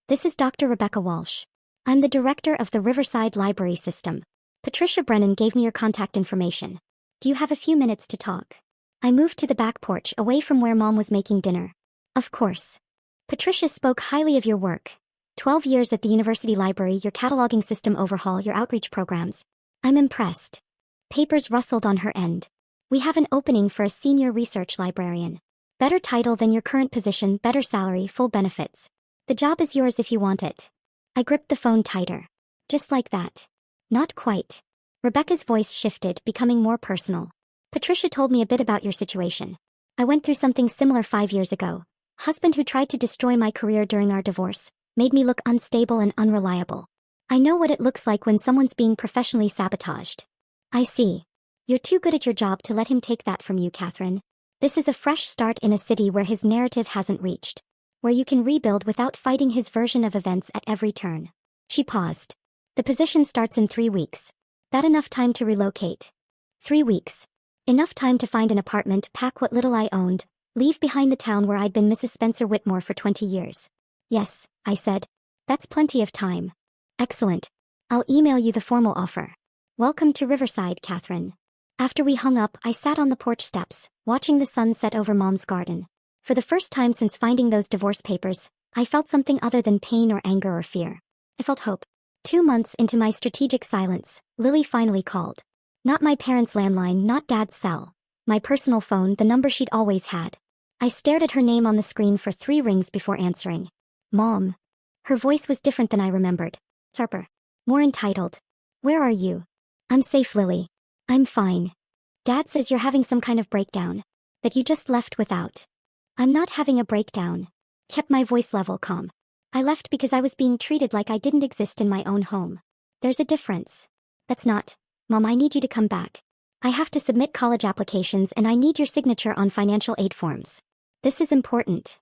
Speaker 1: This is Dr. Rebecca Walsh. I'm the director of the Riverside Library System. Patricia Brennan gave me your contact information. Do you have a few minutes to talk?" I moved to the back porch, away from where Mom was making dinner. "Of course. Patricia spoke highly of your work. 12 years at the university library, your cataloging system overhaul, your outreach programs. I'm impressed." Papers rustled on her end. "We have an opening for a senior research librarian. Better title than your current position, better salary, full benefits. The job is yours if you want it." I gripped the phone tighter. "Just like that?" "Not quite." Rebecca's voice shifted, becoming more personal. "Patricia told me a bit about your situation. I went through something similar 5 years ago. Husband who tried to destroy my career during our divorce, made me look unstable and unreliable. I know what it looks like when someone's being professionally sabotaged." "I see. You're too good at your job to let him take that from you, Catherine. This is a fresh start in a city where his narrative hasn't reached. Where you can rebuild without fighting his version of events at every turn." She paused. "The position starts in 3 weeks. That enough time to relocate?" 3 weeks. Enough time to find an apartment, pack what little I owned, leave behind the town where I'd been Mrs. Spencer Whitmore for 20 years. "Yes," I said. "That's plenty of time." "Excellent. I'll email you the formal offer. Welcome to Riverside, Catherine." After we hung up, I sat on the porch steps, watching the sun set over Mom's garden. For the first time since finding those divorce papers, I felt something other than pain or anger or fear. I felt hope. 2 months into my strategic silence, Lily finally called. Not my parents' landline, not Dad's cell. My personal phone, the number she'd always had. I stared at her name on the screen for 3 rings before answering. "Mom." Her voice was different than I remembered. Sharper. More entitled. "Where are you?" "I'm safe, Lily. I'm fine. Dad says you're having some kind of breakdown. That you just left without." "I'm not having a breakdown." Kept my voice level, calm. "I left because I was being treated like I didn't exist in my own home. There's a difference." "That's not. Mom, I need you to come back. I have to submit college applications and I need your signature on financial aid forms. This is important."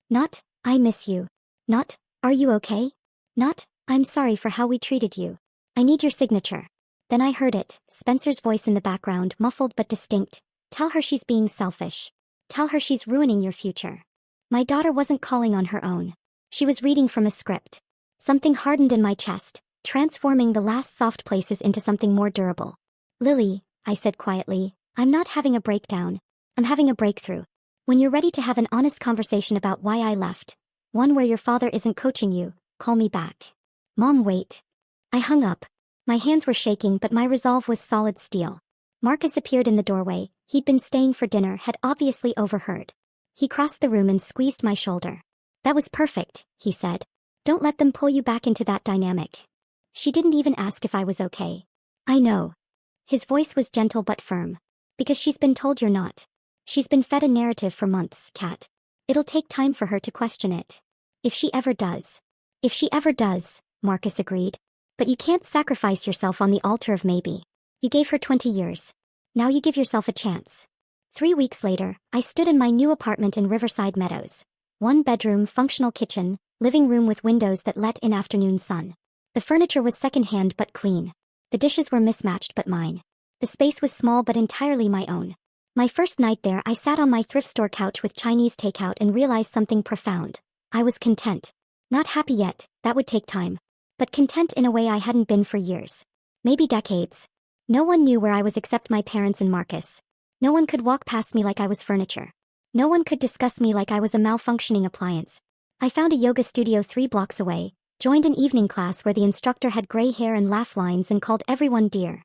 Speaker 1: Not, "I miss you." Not, "Are you okay?" Not, "I'm sorry for how we treated you. I need your signature." Then I heard it, Spencer's voice in the background, muffled but distinct. "Tell her she's being selfish. Tell her she's ruining your future." My daughter wasn't calling on her own. She was reading from a script. Something hardened in my chest, transforming the last soft places into something more durable. "Lily," I said quietly, "I'm not having a breakdown. I'm having a breakthrough. When you're ready to have an honest conversation about why I left, one where your father isn't coaching you, call me back." "Mom, wait." I hung up. My hands were shaking, but my resolve was solid steel. Marcus appeared in the doorway. He'd been staying for dinner, had obviously overheard. He crossed the room and squeezed my shoulder. "That was perfect," he said. "Don't let them pull you back into that dynamic." She didn't even ask if I was okay. "I know." His voice was gentle but firm. "Because she's been told you're not. She's been fed a narrative for months, Kat. It'll take time for her to question it. If she ever does." "If she ever does," Marcus agreed. "But you can't sacrifice yourself on the altar of maybe. You gave her 20 years. Now you give yourself a chance." 3 weeks later, I stood in my new apartment in Riverside Meadows. 1 bedroom, functional kitchen, living room with windows that let in afternoon sun. The furniture was secondhand but clean. The dishes were mismatched but mine. The space was small but entirely my own. My first night there, I sat on my thrift store couch with Chinese takeout and realized something profound. I was content. Not happy yet, that would take time. But content in a way I hadn't been for years. Maybe decades. No one knew where I was except my parents and Marcus. No one could walk past me like I was furniture. No one could discuss me like I was a malfunctioning appliance. I found a yoga studio 3 blocks away, joined an evening class where the instructor had gray hair and laugh lines and called everyone dear.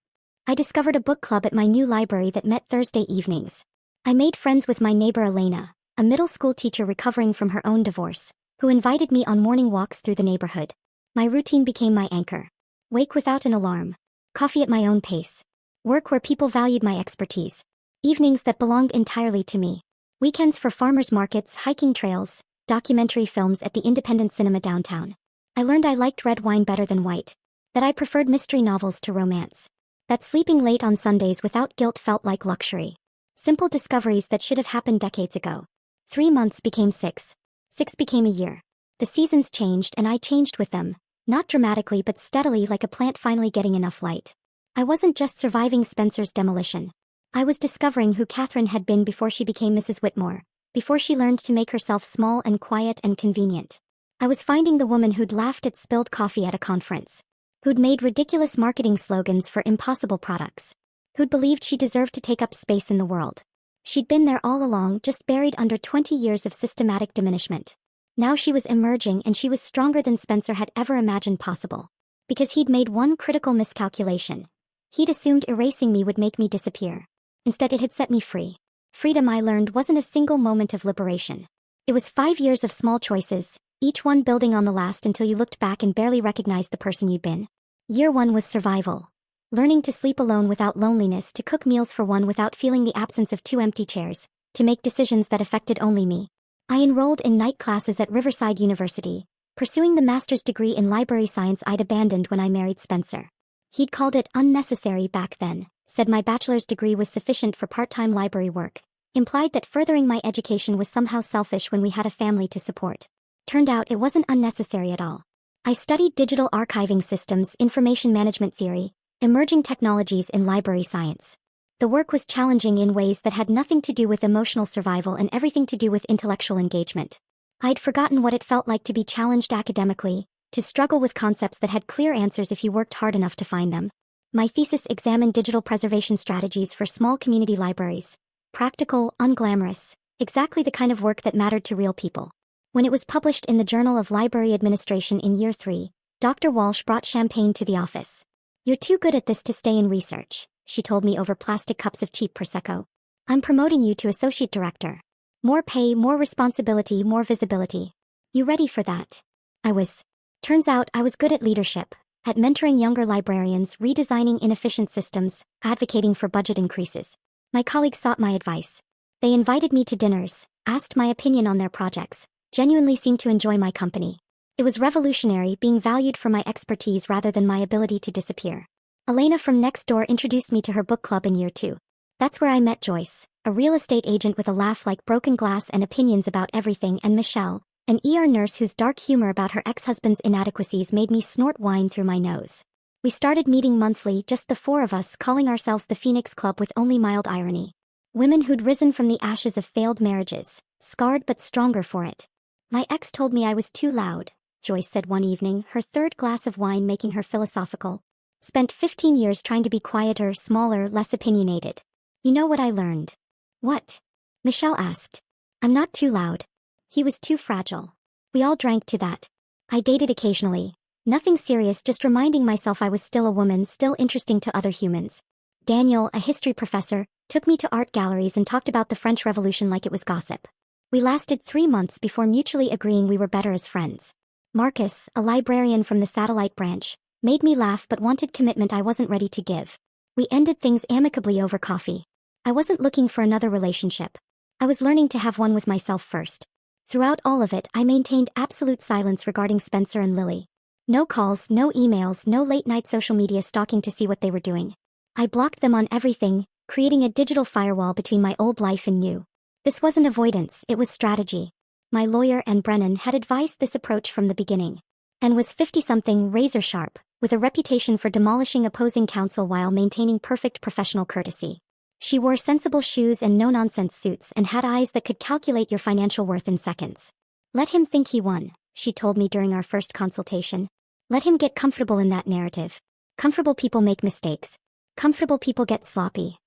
Speaker 1: I discovered a book club at my new library that met Thursday evenings. I made friends with my neighbor Elena, a middle school teacher recovering from her own divorce, who invited me on morning walks through the neighborhood. My routine became my anchor. Wake without an alarm. Coffee at my own pace. Work where people valued my expertise. Evenings that belonged entirely to me. Weekends for farmers markets, hiking trails, documentary films at the independent cinema downtown. I learned I liked red wine better than white. That I preferred mystery novels to romance. That sleeping late on Sundays without guilt felt like luxury. Simple discoveries that should have happened decades ago. 3 months became 6. 6 became a year. The seasons changed and I changed with them. Not dramatically but steadily, like a plant finally getting enough light. I wasn't just surviving Spencer's demolition. I was discovering who Catherine had been before she became Mrs. Whitmore, before she learned to make herself small and quiet and convenient. I was finding the woman who'd laughed at spilled coffee at a conference, who'd made ridiculous marketing slogans for impossible products, who'd believed she deserved to take up space in the world. She'd been there all along, just buried under 20 years of systematic diminishment. Now she was emerging, and she was stronger than Spencer had ever imagined possible. Because he'd made one critical miscalculation. He'd assumed erasing me would make me disappear. Instead, it had set me free. Freedom, I learned, wasn't a single moment of liberation. It was 5 years of small choices, each one building on the last until you looked back and barely recognized the person you'd been. Year 1 was survival. Learning to sleep alone without loneliness, to cook meals for one without feeling the absence of 2 empty chairs, to make decisions that affected only me. I enrolled in night classes at Riverside University, pursuing the master's degree in library science I'd abandoned when I married Spencer. He'd called it unnecessary back then, said my bachelor's degree was sufficient for part-time library work, implied that furthering my education was somehow selfish when we had a family to support. Turned out it wasn't unnecessary at all. I studied digital archiving systems, information management theory, emerging technologies in library science. The work was challenging in ways that had nothing to do with emotional survival and everything to do with intellectual engagement. I'd forgotten what it felt like to be challenged academically, to struggle with concepts that had clear answers if you worked hard enough to find them. My thesis examined digital preservation strategies for small community libraries. Practical, unglamorous, exactly the kind of work that mattered to real people. When it was published in the Journal of Library Administration in year 3, Dr. Walsh brought champagne to the office. "You're too good at this to stay in research," she told me over plastic cups of cheap Prosecco. "I'm promoting you to associate director. More pay, more responsibility, more visibility. You ready for that?" I was. Turns out I was good at leadership, at mentoring younger librarians, redesigning inefficient systems, advocating for budget increases. My colleagues sought my advice. They invited me to dinners, asked my opinion on their projects, genuinely seemed to enjoy my company. It was revolutionary, being valued for my expertise rather than my ability to disappear. Elena from next door introduced me to her book club in year 2. That's where I met Joyce, a real estate agent with a laugh like broken glass and opinions about everything, and Michelle, an ER nurse whose dark humor about her ex-husband's inadequacies made me snort wine through my nose. We started meeting monthly, just the 4 of us, calling ourselves the Phoenix Club with only mild irony. Women who'd risen from the ashes of failed marriages, scarred but stronger for it. "My ex told me I was too loud," Joyce said one evening, her 3rd glass of wine making her philosophical. "Spent 15 years trying to be quieter, smaller, less opinionated. You know what I learned?" "What?" Michelle asked. "I'm not too loud. He was too fragile." We all drank to that. I dated occasionally. Nothing serious, just reminding myself I was still a woman, still interesting to other humans. Daniel, a history professor, took me to art galleries and talked about the French Revolution like it was gossip. We lasted 3 months before mutually agreeing we were better as friends. Marcus, a librarian from the satellite branch, made me laugh but wanted commitment I wasn't ready to give. We ended things amicably over coffee. I wasn't looking for another relationship. I was learning to have one with myself first. Throughout all of it, I maintained absolute silence regarding Spencer and Lily. No calls, no emails, no late-night social media stalking to see what they were doing. I blocked them on everything, creating a digital firewall between my old life and new. This wasn't avoidance, it was strategy. My lawyer, Ann Brennan, had advised this approach from the beginning. Ann was 50-something, razor-sharp, with a reputation for demolishing opposing counsel while maintaining perfect professional courtesy. She wore sensible shoes and no-nonsense suits and had eyes that could calculate your financial worth in seconds. "Let him think he won," she told me during our first consultation. "Let him get comfortable in that narrative. Comfortable people make mistakes. Comfortable people get sloppy."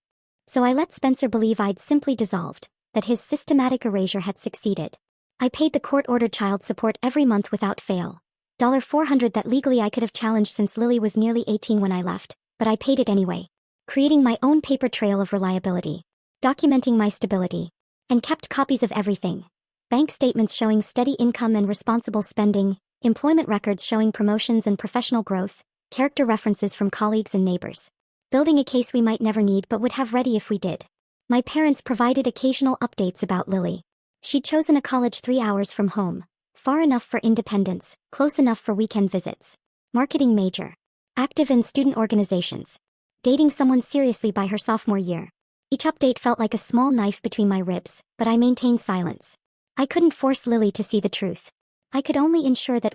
Speaker 1: So I let Spencer believe I'd simply dissolved, that his systematic erasure had succeeded. I paid the court-ordered child support every month without fail. $400 that legally I could have challenged since Lily was nearly 18 when I left, but I paid it anyway. Creating my own paper trail of reliability. Documenting my stability. And kept copies of everything. Bank statements showing steady income and responsible spending, employment records showing promotions and professional growth, character references from colleagues and neighbors. Building a case we might never need but would have ready if we did. My parents provided occasional updates about Lily. She'd chosen a college 3 hours from home, far enough for independence, close enough for weekend visits. Marketing major. Active in student organizations. Dating someone seriously by her sophomore year. Each update felt like a small knife between my ribs, but I maintained silence. I couldn't force Lily to see the truth. I could only ensure that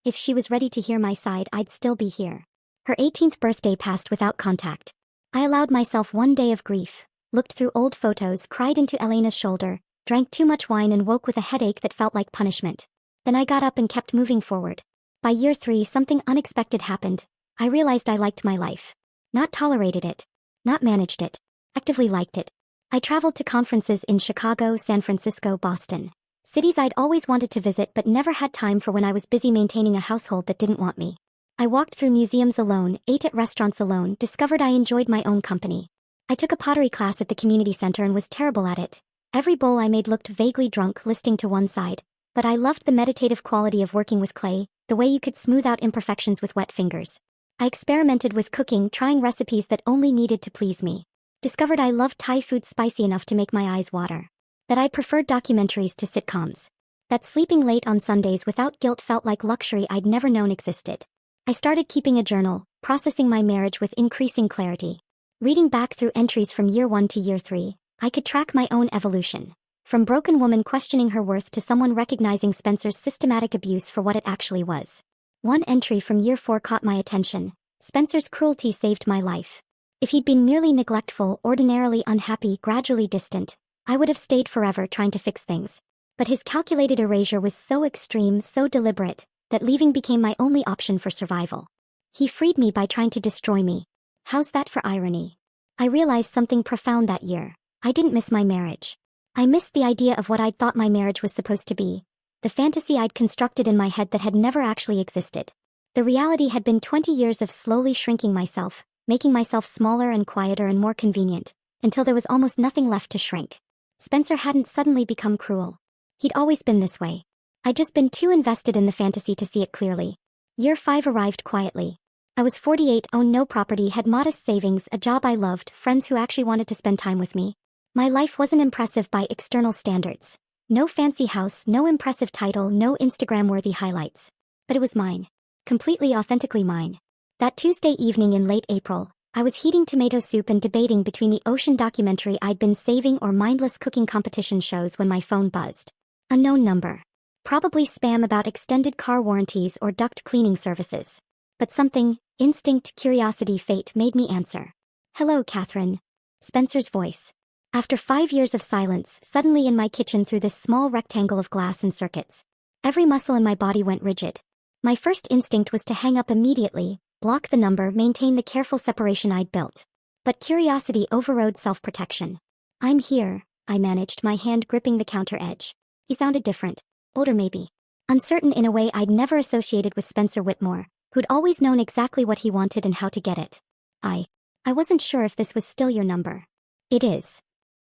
Speaker 1: if she was ready to hear my side, I'd still be here. Her 18th birthday passed without contact. I allowed myself one day of grief, looked through old photos, cried into Elena's shoulder, drank too much wine and woke with a headache that felt like punishment. Then I got up and kept moving forward. By year 3, something unexpected happened. I realized I liked my life. Not tolerated it. Not managed it. Actively liked it. I traveled to conferences in Chicago, San Francisco, Boston. Cities I'd always wanted to visit but never had time for when I was busy maintaining a household that didn't want me. I walked through museums alone, ate at restaurants alone, discovered I enjoyed my own company. I took a pottery class at the community center and was terrible at it. Every bowl I made looked vaguely drunk, listing to one side. But I loved the meditative quality of working with clay, the way you could smooth out imperfections with wet fingers. I experimented with cooking, trying recipes that only needed to please me. Discovered I loved Thai food spicy enough to make my eyes water. That I preferred documentaries to sitcoms. That sleeping late on Sundays without guilt felt like luxury I'd never known existed. I started keeping a journal, processing my marriage with increasing clarity. Reading back through entries from year 1 to year 3, I could track my own evolution. From broken woman questioning her worth to someone recognizing Spencer's systematic abuse for what it actually was. One entry from year 4 caught my attention. Spencer's cruelty saved my life. If he'd been merely neglectful, ordinarily unhappy, gradually distant, I would have stayed forever trying to fix things. But his calculated erasure was so extreme, so deliberate, that leaving became my only option for survival. He freed me by trying to destroy me. How's that for irony? I realized something profound that year. I didn't miss my marriage. I missed the idea of what I'd thought my marriage was supposed to be. The fantasy I'd constructed in my head that had never actually existed. The reality had been 20 years of slowly shrinking myself, making myself smaller and quieter and more convenient, until there was almost nothing left to shrink. Spencer hadn't suddenly become cruel. He'd always been this way. I'd just been too invested in the fantasy to see it clearly. Year 5 arrived quietly. I was 48, owned no property, had modest savings, a job I loved, friends who actually wanted to spend time with me. My life wasn't impressive by external standards. No fancy house, no impressive title, no Instagram-worthy highlights. But it was mine. Completely authentically mine. That Tuesday evening in late April, I was heating tomato soup and debating between the ocean documentary I'd been saving or mindless cooking competition shows when my phone buzzed. Unknown number. Probably spam about extended car warranties or duct cleaning services. But something, instinct, curiosity, fate made me answer. Hello, Catherine. Spencer's voice. After 5 years of silence, suddenly in my kitchen through this small rectangle of glass and circuits. Every muscle in my body went rigid. My first instinct was to hang up immediately, block the number, maintain the careful separation I'd built. But curiosity overrode self-protection. I'm here, I managed, my hand gripping the counter edge. He sounded different. Older maybe. Uncertain in a way I'd never associated with Spencer Whitmore, who'd always known exactly what he wanted and how to get it. I wasn't sure if this was still your number. It is.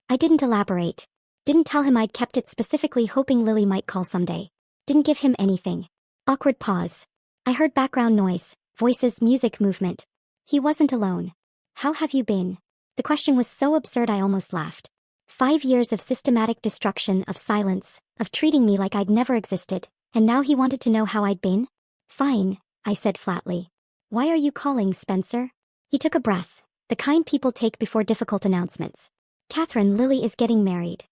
Speaker 1: I didn't elaborate. Didn't tell him I'd kept it specifically hoping Lily might call someday. Didn't give him anything. Awkward pause. I heard background noise, voices, music, movement. He wasn't alone. How have you been? The question was so absurd I almost laughed. 5 years of systematic destruction, of silence, of treating me like I'd never existed, and now he wanted to know how I'd been? Fine, I said flatly. Why are you calling, Spencer? He took a breath, the kind people take before difficult announcements. Catherine, Lily is getting married.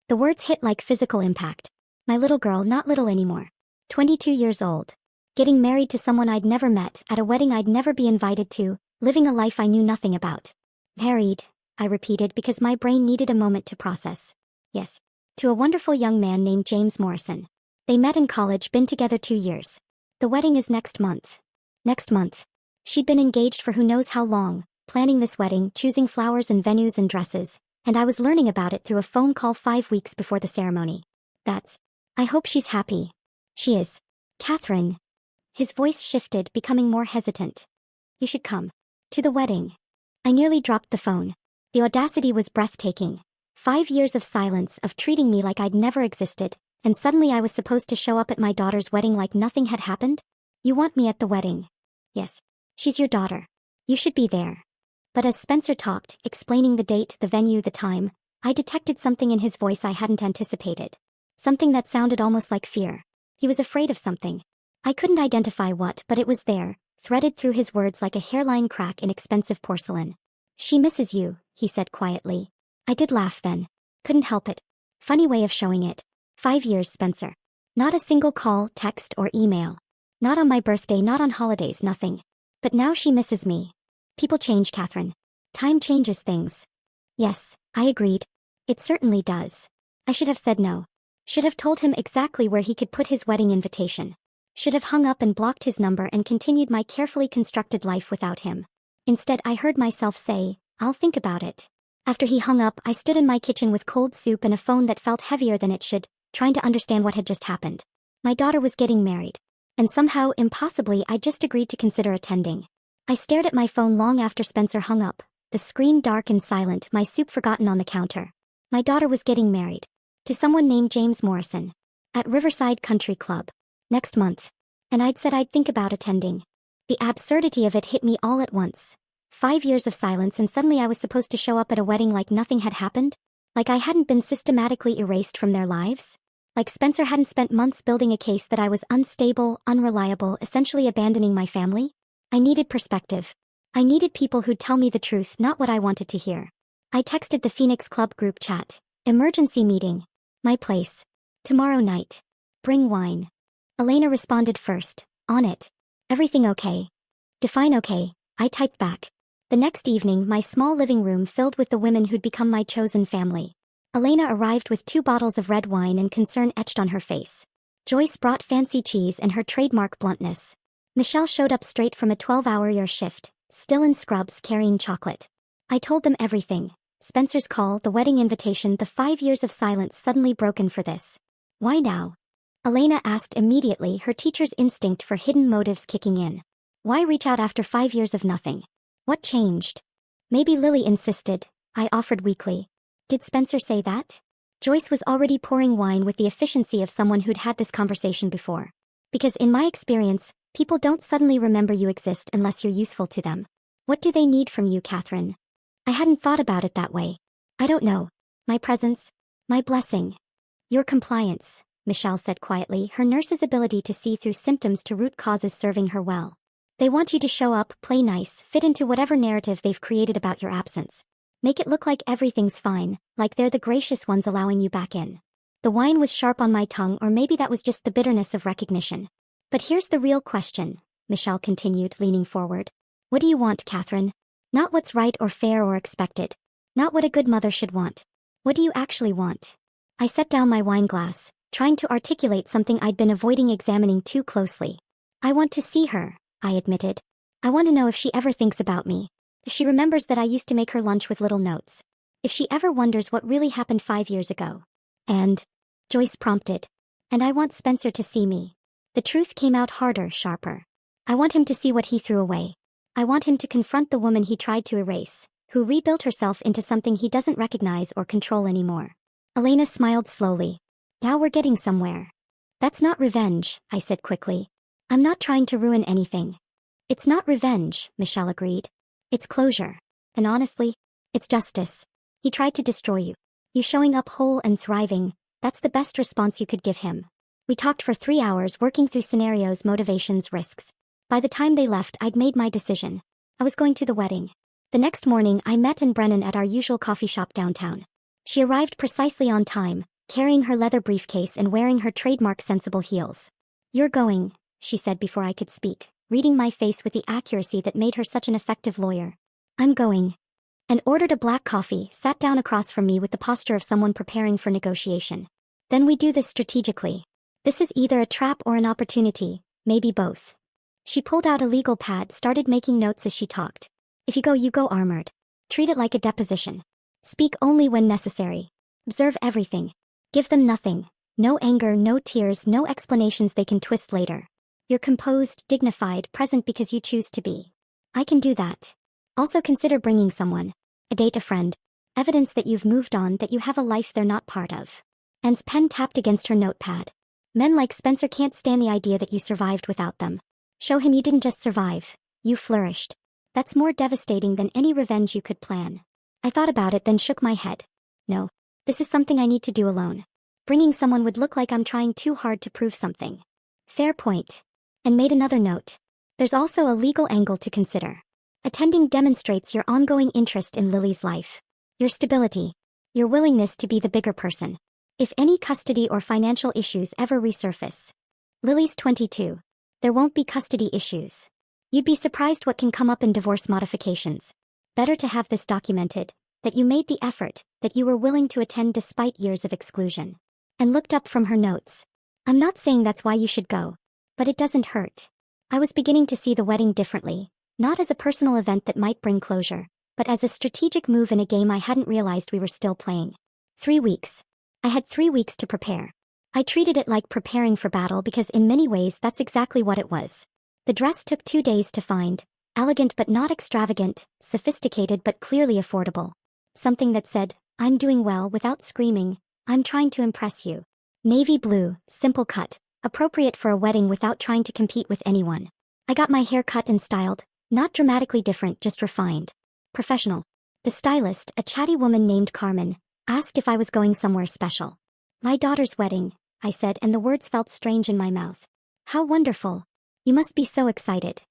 Speaker 1: The words hit like physical impact. My little girl, not little anymore. 22 years old. Getting married to someone I'd never met, at a wedding I'd never be invited to, living a life I knew nothing about. Married, I repeated because my brain needed a moment to process. Yes. To a wonderful young man named James Morrison. They met in college, been together 2 years. The wedding is next month. Next month. She'd been engaged for who knows how long, planning this wedding, choosing flowers and venues and dresses, and I was learning about it through a phone call 5 weeks before the ceremony. I hope she's happy. She is. Catherine. His voice shifted, becoming more hesitant. You should come. To the wedding. I nearly dropped the phone. The audacity was breathtaking. 5 years of silence, of treating me like I'd never existed, and suddenly I was supposed to show up at my daughter's wedding like nothing had happened? You want me at the wedding? Yes. She's your daughter. You should be there. But as Spencer talked, explaining the date, the venue, the time, I detected something in his voice I hadn't anticipated. Something that sounded almost like fear. He was afraid of something. I couldn't identify what, but it was there, threaded through his words like a hairline crack in expensive porcelain. She misses you, he said quietly. I did laugh then. Couldn't help it. Funny way of showing it. 5 years, Spencer. Not a single call, text, or email. Not on my birthday, not on holidays, nothing. But now she misses me. People change, Catherine. Time changes things. Yes, I agreed. It certainly does. I should have said no. Should have told him exactly where he could put his wedding invitation. Should have hung up and blocked his number and continued my carefully constructed life without him. Instead, I heard myself say, I'll think about it. After he hung up, I stood in my kitchen with cold soup and a phone that felt heavier than it should, trying to understand what had just happened. My daughter was getting married. And somehow, impossibly, I just agreed to consider attending. I stared at my phone long after Spencer hung up, the screen dark and silent, my soup forgotten on the counter. My daughter was getting married. To someone named James Morrison. At Riverside Country Club. Next month. And I'd said I'd think about attending. The absurdity of it hit me all at once. 5 years of silence and suddenly I was supposed to show up at a wedding like nothing had happened? Like I hadn't been systematically erased from their lives? Like Spencer hadn't spent months building a case that I was unstable, unreliable, essentially abandoning my family? I needed perspective. I needed people who'd tell me the truth, not what I wanted to hear. I texted the Phoenix Club group chat. Emergency meeting. My place. Tomorrow night. Bring wine. Elena responded first. On it. Everything okay? Define okay, I typed back. The next evening, my small living room filled with the women who'd become my chosen family. Elena arrived with 2 bottles of red wine and concern etched on her face. Joyce brought fancy cheese and her trademark bluntness. Michelle showed up straight from a 12-hour shift, still in scrubs carrying chocolate. I told them everything. Spencer's call, the wedding invitation, the 5 years of silence suddenly broken for this. Why now? Elena asked immediately, her teacher's instinct for hidden motives kicking in. Why reach out after 5 years of nothing? What changed? Maybe Lily insisted, I offered weakly. Did Spencer say that? Joyce was already pouring wine with the efficiency of someone who'd had this conversation before. Because in my experience, people don't suddenly remember you exist unless you're useful to them. What do they need from you, Catherine? I hadn't thought about it that way. I don't know. My presence? My blessing? Your compliance, Michelle said quietly, her nurse's ability to see through symptoms to root causes serving her well. They want you to show up, play nice, fit into whatever narrative they've created about your absence. Make it look like everything's fine, like they're the gracious ones allowing you back in. The wine was sharp on my tongue, or maybe that was just the bitterness of recognition. But here's the real question, Michelle continued, leaning forward. What do you want, Catherine? Not what's right or fair or expected. Not what a good mother should want. What do you actually want? I set down my wine glass, trying to articulate something I'd been avoiding examining too closely. I want to see her, I admitted. I want to know if she ever thinks about me. If she remembers that I used to make her lunch with little notes. If she ever wonders what really happened 5 years ago. And, Joyce prompted. And I want Spencer to see me. The truth came out harder, sharper. I want him to see what he threw away. I want him to confront the woman he tried to erase, who rebuilt herself into something he doesn't recognize or control anymore. Elena smiled slowly. Now we're getting somewhere. That's not revenge, I said quickly. I'm not trying to ruin anything. It's not revenge, Michelle agreed. It's closure. And honestly, it's justice. He tried to destroy you. You showing up whole and thriving, that's the best response you could give him. We talked for 3 hours working through scenarios, motivations, risks. By the time they left, I'd made my decision. I was going to the wedding. The next morning, I met Brennan at our usual coffee shop downtown. She arrived precisely on time, carrying her leather briefcase and wearing her trademark sensible heels. You're going, she said before I could speak, reading my face with the accuracy that made her such an effective lawyer. I'm going. And ordered a black coffee, sat down across from me with the posture of someone preparing for negotiation. Then we do this strategically. This is either a trap or an opportunity, maybe both. She pulled out a legal pad, started making notes as she talked. If you go armored. Treat it like a deposition. Speak only when necessary. Observe everything. Give them nothing. No anger, no tears, no explanations they can twist later. You're composed, dignified, present because you choose to be. I can do that. Also consider bringing someone. A date, a friend. Evidence that you've moved on, that you have a life they're not part of. Anne's pen tapped against her notepad. Men like Spencer can't stand the idea that you survived without them. Show him you didn't just survive. You flourished. That's more devastating than any revenge you could plan. I thought about it, then shook my head. No. This is something I need to do alone. Bringing someone would look like I'm trying too hard to prove something. Fair point. And made another note. There's also a legal angle to consider. Attending demonstrates your ongoing interest in Lily's life. Your stability. Your willingness to be the bigger person. If any custody or financial issues ever resurface. Lily's 22. There won't be custody issues. You'd be surprised what can come up in divorce modifications. Better to have this documented, that you made the effort, that you were willing to attend despite years of exclusion. And looked up from her notes. I'm not saying that's why you should go. But it doesn't hurt. I was beginning to see the wedding differently, not as a personal event that might bring closure, but as a strategic move in a game I hadn't realized we were still playing. 3 weeks. I had 3 weeks to prepare. I treated it like preparing for battle because in many ways that's exactly what it was. The dress took 2 days to find, elegant but not extravagant, sophisticated but clearly affordable. Something that said, I'm doing well without screaming, I'm trying to impress you. Navy blue, simple cut, appropriate for a wedding without trying to compete with anyone. I got my hair cut and styled, not dramatically different, just refined. Professional. The stylist, a chatty woman named Carmen, asked if I was going somewhere special. My daughter's wedding, I said, and the words felt strange in my mouth. How wonderful. You must be so excited.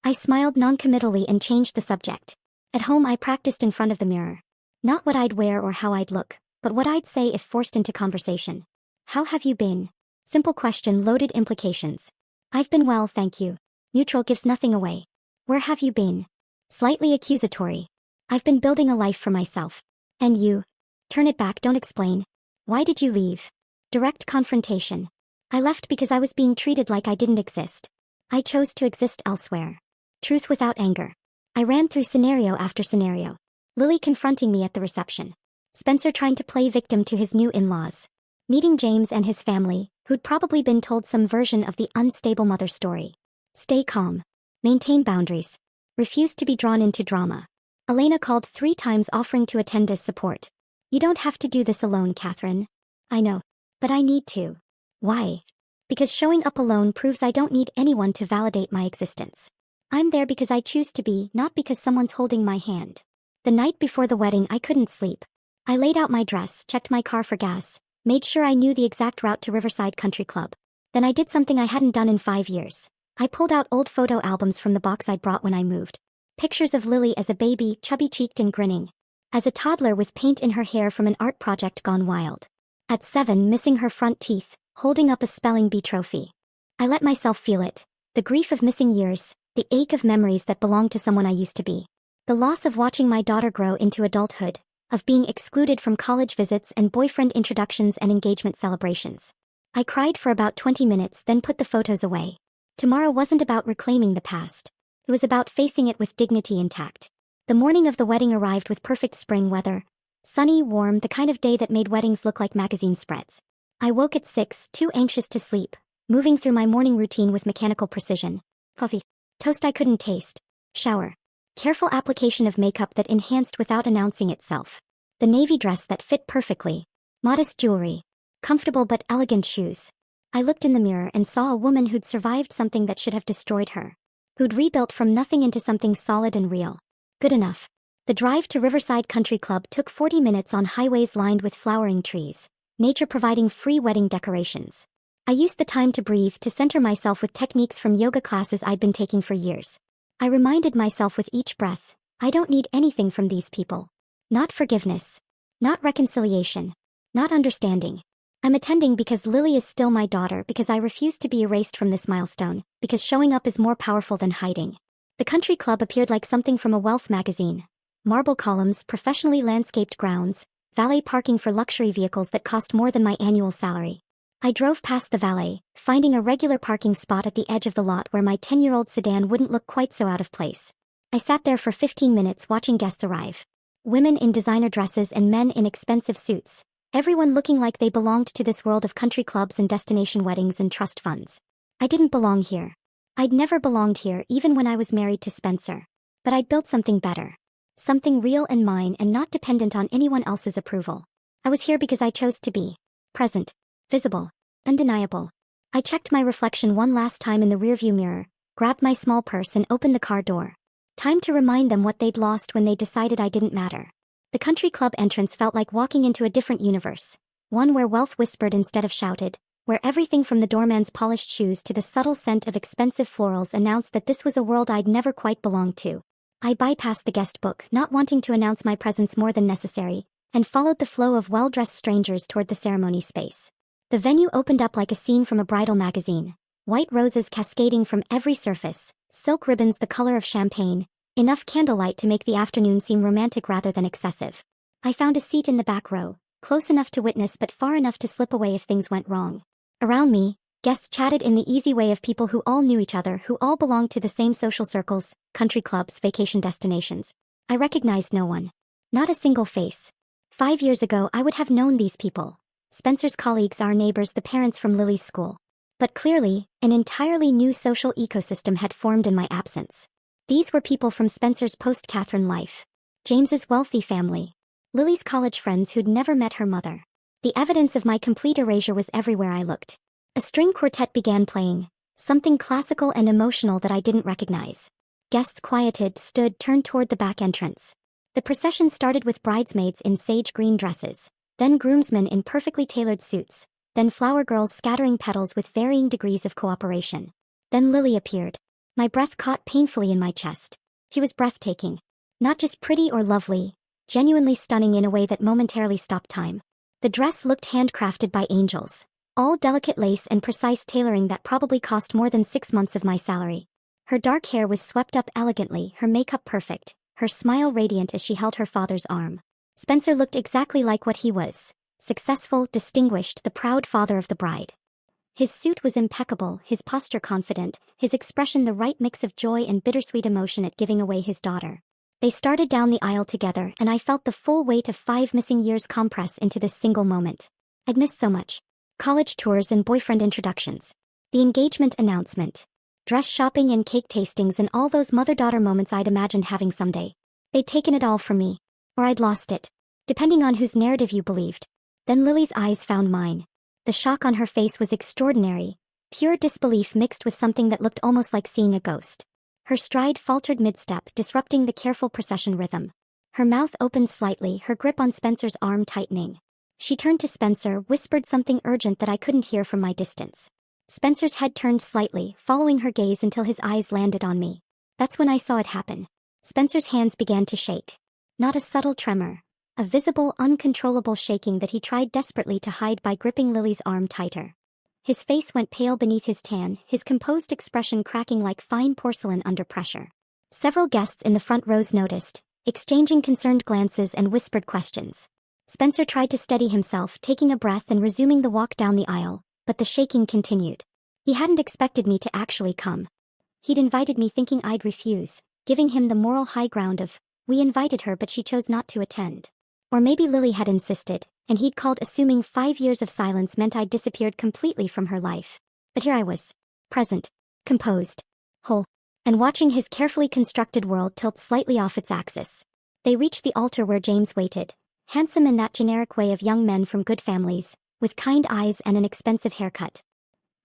Speaker 1: I smiled noncommittally and changed the subject. At home I practiced in front of the mirror. Not what I'd wear or how I'd look, but what I'd say if forced into conversation. How have you been? Simple question, loaded implications. I've been well, thank you. Neutral gives nothing away. Where have you been? Slightly accusatory. I've been building a life for myself. And you? Turn it back, don't explain. Why did you leave? Direct confrontation. I left because I was being treated like I didn't exist. I chose to exist elsewhere. Truth without anger. I ran through scenario after scenario. Lily confronting me at the reception. Spencer trying to play victim to his new in-laws. Meeting James and his family, who'd probably been told some version of the unstable mother story. Stay calm. Maintain boundaries. Refuse to be drawn into drama. Elena called 3 times offering to attend as support. You don't have to do this alone, Catherine. I know. But I need to. Why? Because showing up alone proves I don't need anyone to validate my existence. I'm there because I choose to be, not because someone's holding my hand. The night before the wedding I couldn't sleep. I laid out my dress, checked my car for gas, made sure I knew the exact route to Riverside Country Club. Then I did something I hadn't done in 5 years. I pulled out old photo albums from the box I'd brought when I moved. Pictures of Lily as a baby, chubby-cheeked and grinning. As a toddler with paint in her hair from an art project gone wild. At 7, missing her front teeth, holding up a spelling bee trophy. I let myself feel it. The grief of missing years, the ache of memories that belonged to someone I used to be. The loss of watching my daughter grow into adulthood, of being excluded from college visits and boyfriend introductions and engagement celebrations. I cried for about 20 minutes, then put the photos away. Tomorrow wasn't about reclaiming the past. It was about facing it with dignity intact. The morning of the wedding arrived with perfect spring weather. Sunny, warm, the kind of day that made weddings look like magazine spreads. I woke at 6, too anxious to sleep, moving through my morning routine with mechanical precision. Coffee. Toast I couldn't taste. Shower. Careful application of makeup that enhanced without announcing itself. The navy dress that fit perfectly. Modest jewelry. Comfortable but elegant shoes. I looked in the mirror and saw a woman who'd survived something that should have destroyed her. Who'd rebuilt from nothing into something solid and real. Good enough. The drive to Riverside Country Club took 40 minutes on highways lined with flowering trees, nature providing free wedding decorations. I used the time to breathe, to center myself with techniques from yoga classes I'd been taking for years. I reminded myself with each breath, I don't need anything from these people. Not forgiveness. Not reconciliation. Not understanding. I'm attending because Lily is still my daughter, because I refuse to be erased from this milestone, because showing up is more powerful than hiding. The country club appeared like something from a wealth magazine. Marble columns, professionally landscaped grounds, valet parking for luxury vehicles that cost more than my annual salary. I drove past the valet, finding a regular parking spot at the edge of the lot where my 10-year-old sedan wouldn't look quite so out of place. I sat there for 15 minutes watching guests arrive. Women in designer dresses and men in expensive suits. Everyone looking like they belonged to this world of country clubs and destination weddings and trust funds. I didn't belong here. I'd never belonged here even when I was married to Spencer. But I'd built something better. Something real and mine and not dependent on anyone else's approval. I was here because I chose to be. Present. Visible. Undeniable. I checked my reflection one last time in the rearview mirror, grabbed my small purse and opened the car door. Time to remind them what they'd lost when they decided I didn't matter. The country club entrance felt like walking into a different universe. One where wealth whispered instead of shouted, where everything from the doorman's polished shoes to the subtle scent of expensive florals announced that this was a world I'd never quite belonged to. I bypassed the guest book, not wanting to announce my presence more than necessary, and followed the flow of well-dressed strangers toward the ceremony space. The venue opened up like a scene from a bridal magazine. White roses cascading from every surface, silk ribbons the color of champagne, enough candlelight to make the afternoon seem romantic rather than excessive. I found a seat in the back row, close enough to witness but far enough to slip away if things went wrong. Around me, guests chatted in the easy way of people who all knew each other, who all belonged to the same social circles, country clubs, vacation destinations. I recognized no one. Not a single face. 5 years ago I would have known these people. Spencer's colleagues, our neighbors, the parents from Lily's school. But clearly, an entirely new social ecosystem had formed in my absence. These were people from Spencer's post-Catherine life. James's wealthy family. Lily's college friends who'd never met her mother. The evidence of my complete erasure was everywhere I looked. A string quartet began playing, something classical and emotional that I didn't recognize. Guests quieted, stood, turned toward the back entrance. The procession started with bridesmaids in sage green dresses, then groomsmen in perfectly tailored suits, then flower girls scattering petals with varying degrees of cooperation. Then Lily appeared. My breath caught painfully in my chest. She was breathtaking. Not just pretty or lovely, genuinely stunning in a way that momentarily stopped time. The dress looked handcrafted by angels. All delicate lace and precise tailoring that probably cost more than 6 months of my salary. Her dark hair was swept up elegantly, her makeup perfect, her smile radiant as she held her father's arm. Spencer looked exactly like what he was. Successful, distinguished, the proud father of the bride. His suit was impeccable, his posture confident, his expression the right mix of joy and bittersweet emotion at giving away his daughter. They started down the aisle together and I felt the full weight of 5 missing years compress into this single moment. I'd missed so much. College tours and boyfriend introductions. The engagement announcement. Dress shopping and cake tastings and all those mother-daughter moments I'd imagined having someday. They'd taken it all from me. Or I'd lost it. Depending on whose narrative you believed. Then Lily's eyes found mine. The shock on her face was extraordinary, pure disbelief mixed with something that looked almost like seeing a ghost. Her stride faltered mid-step, disrupting the careful procession rhythm. Her mouth opened slightly, her grip on Spencer's arm tightening. She turned to Spencer, whispered something urgent that I couldn't hear from my distance. Spencer's head turned slightly, following her gaze until his eyes landed on me. That's when I saw it happen. Spencer's hands began to shake. Not a subtle tremor. A visible, uncontrollable shaking that he tried desperately to hide by gripping Lily's arm tighter. His face went pale beneath his tan, his composed expression cracking like fine porcelain under pressure. Several guests in the front rows noticed, exchanging concerned glances and whispered questions. Spencer tried to steady himself, taking a breath and resuming the walk down the aisle, but the shaking continued. He hadn't expected me to actually come. He'd invited me thinking I'd refuse, giving him the moral high ground of, we invited her but she chose not to attend. Or maybe Lily had insisted, and he'd called assuming 5 years of silence meant I'd disappeared completely from her life. But here I was. Present. Composed. Whole. And watching his carefully constructed world tilt slightly off its axis. They reached the altar where James waited, handsome in that generic way of young men from good families, with kind eyes and an expensive haircut.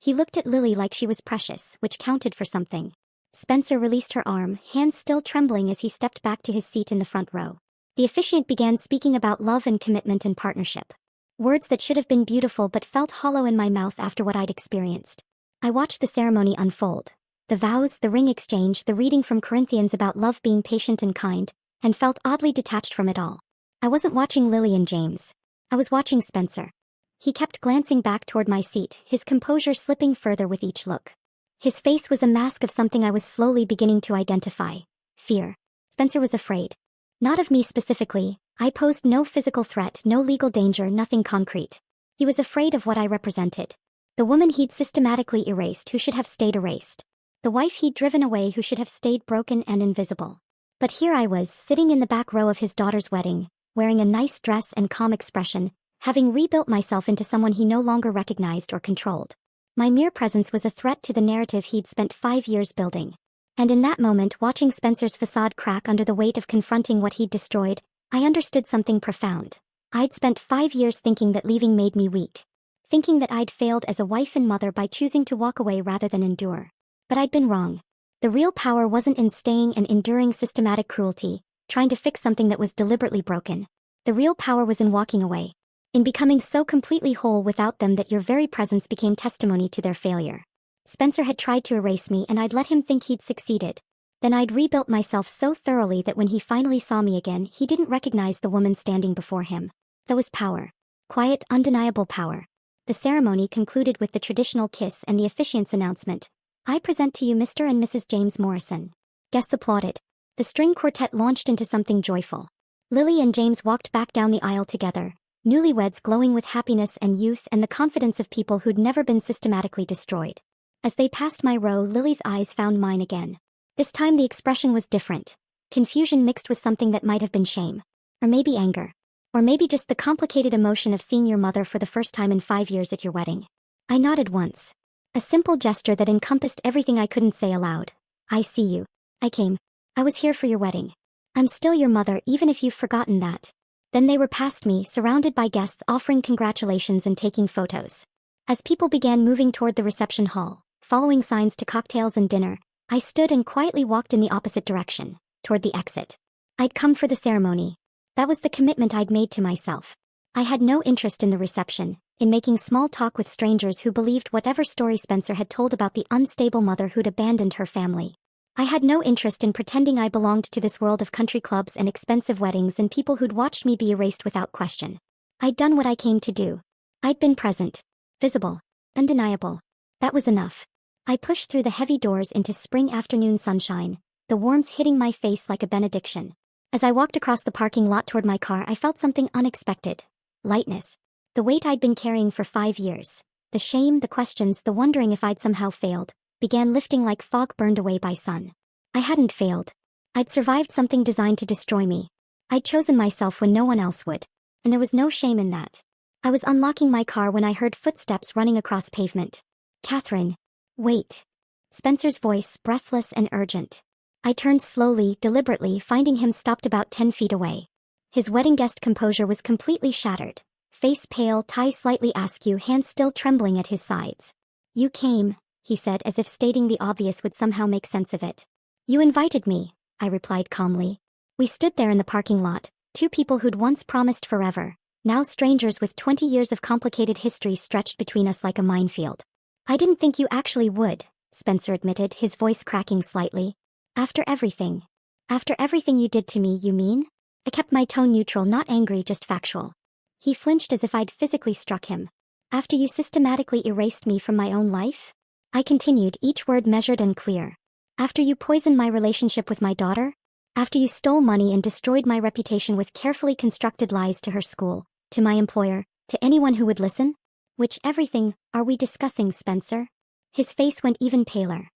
Speaker 1: He looked at Lily like she was precious, which counted for something. Spencer released her arm, hands still trembling as he stepped back to his seat in the front row. The officiant began speaking about love and commitment and partnership. Words that should have been beautiful but felt hollow in my mouth after what I'd experienced. I watched the ceremony unfold. The vows, the ring exchange, the reading from Corinthians about love being patient and kind, and felt oddly detached from it all. I wasn't watching Lily and James. I was watching Spencer. He kept glancing back toward my seat, his composure slipping further with each look. His face was a mask of something I was slowly beginning to identify. Fear. Spencer was afraid. Not of me specifically. I posed no physical threat, no legal danger, nothing concrete. He was afraid of what I represented. The woman he'd systematically erased who should have stayed erased. The wife he'd driven away who should have stayed broken and invisible. But here I was, sitting in the back row of his daughter's wedding, wearing a nice dress and calm expression, having rebuilt myself into someone he no longer recognized or controlled. My mere presence was a threat to the narrative he'd spent 5 years building. And in that moment, watching Spencer's facade crack under the weight of confronting what he'd destroyed, I understood something profound. I'd spent 5 years thinking that leaving made me weak. Thinking that I'd failed as a wife and mother by choosing to walk away rather than endure. But I'd been wrong. The real power wasn't in staying and enduring systematic cruelty, trying to fix something that was deliberately broken. The real power was in walking away. In becoming so completely whole without them that your very presence became testimony to their failure. Spencer had tried to erase me and I'd let him think he'd succeeded. Then I'd rebuilt myself so thoroughly that when he finally saw me again, he didn't recognize the woman standing before him. That was power. Quiet, undeniable power. The ceremony concluded with the traditional kiss and the officiant's announcement. I present to you Mr. and Mrs. James Morrison. Guests applauded. The string quartet launched into something joyful. Lily and James walked back down the aisle together, newlyweds glowing with happiness and youth and the confidence of people who'd never been systematically destroyed. As they passed my row, Lily's eyes found mine again. This time the expression was different. Confusion mixed with something that might have been shame. Or maybe anger. Or maybe just the complicated emotion of seeing your mother for the first time in 5 years at your wedding. I nodded once. A simple gesture that encompassed everything I couldn't say aloud. I see you. I came. I was here for your wedding. I'm still your mother even if you've forgotten that. Then they were past me, surrounded by guests offering congratulations and taking photos. As people began moving toward the reception hall, following signs to cocktails and dinner, I stood and quietly walked in the opposite direction, toward the exit. I'd come for the ceremony. That was the commitment I'd made to myself. I had no interest in the reception, in making small talk with strangers who believed whatever story Spencer had told about the unstable mother who'd abandoned her family. I had no interest in pretending I belonged to this world of country clubs and expensive weddings and people who'd watched me be erased without question. I'd done what I came to do. I'd been present. Visible. Undeniable. That was enough. I pushed through the heavy doors into spring afternoon sunshine, the warmth hitting my face like a benediction. As I walked across the parking lot toward my car, I felt something unexpected. Lightness. The weight I'd been carrying for 5 years. The shame, the questions, the wondering if I'd somehow failed, began lifting like fog burned away by sun. I hadn't failed. I'd survived something designed to destroy me. I'd chosen myself when no one else would. And there was no shame in that. I was unlocking my car when I heard footsteps running across pavement. Catherine. Wait. Spencer's voice, breathless and urgent. I turned slowly, deliberately, finding him stopped about 10 feet away. His wedding guest composure was completely shattered. Face pale, tie slightly askew, hands still trembling at his sides. You came, he said, as if stating the obvious would somehow make sense of it. You invited me, I replied calmly. We stood there in the parking lot, two people who'd once promised forever, now strangers with 20 years of complicated history stretched between us like a minefield. I didn't think you actually would, Spencer admitted, his voice cracking slightly. After everything you did to me, you mean? I kept my tone neutral, not angry, just factual. He flinched as if I'd physically struck him. After you systematically erased me from my own life? I continued, each word measured and clear. After you poisoned my relationship with my daughter? After you stole money and destroyed my reputation with carefully constructed lies to her school, to my employer, to anyone who would listen? Which everything are we discussing, Spencer? His face went even paler.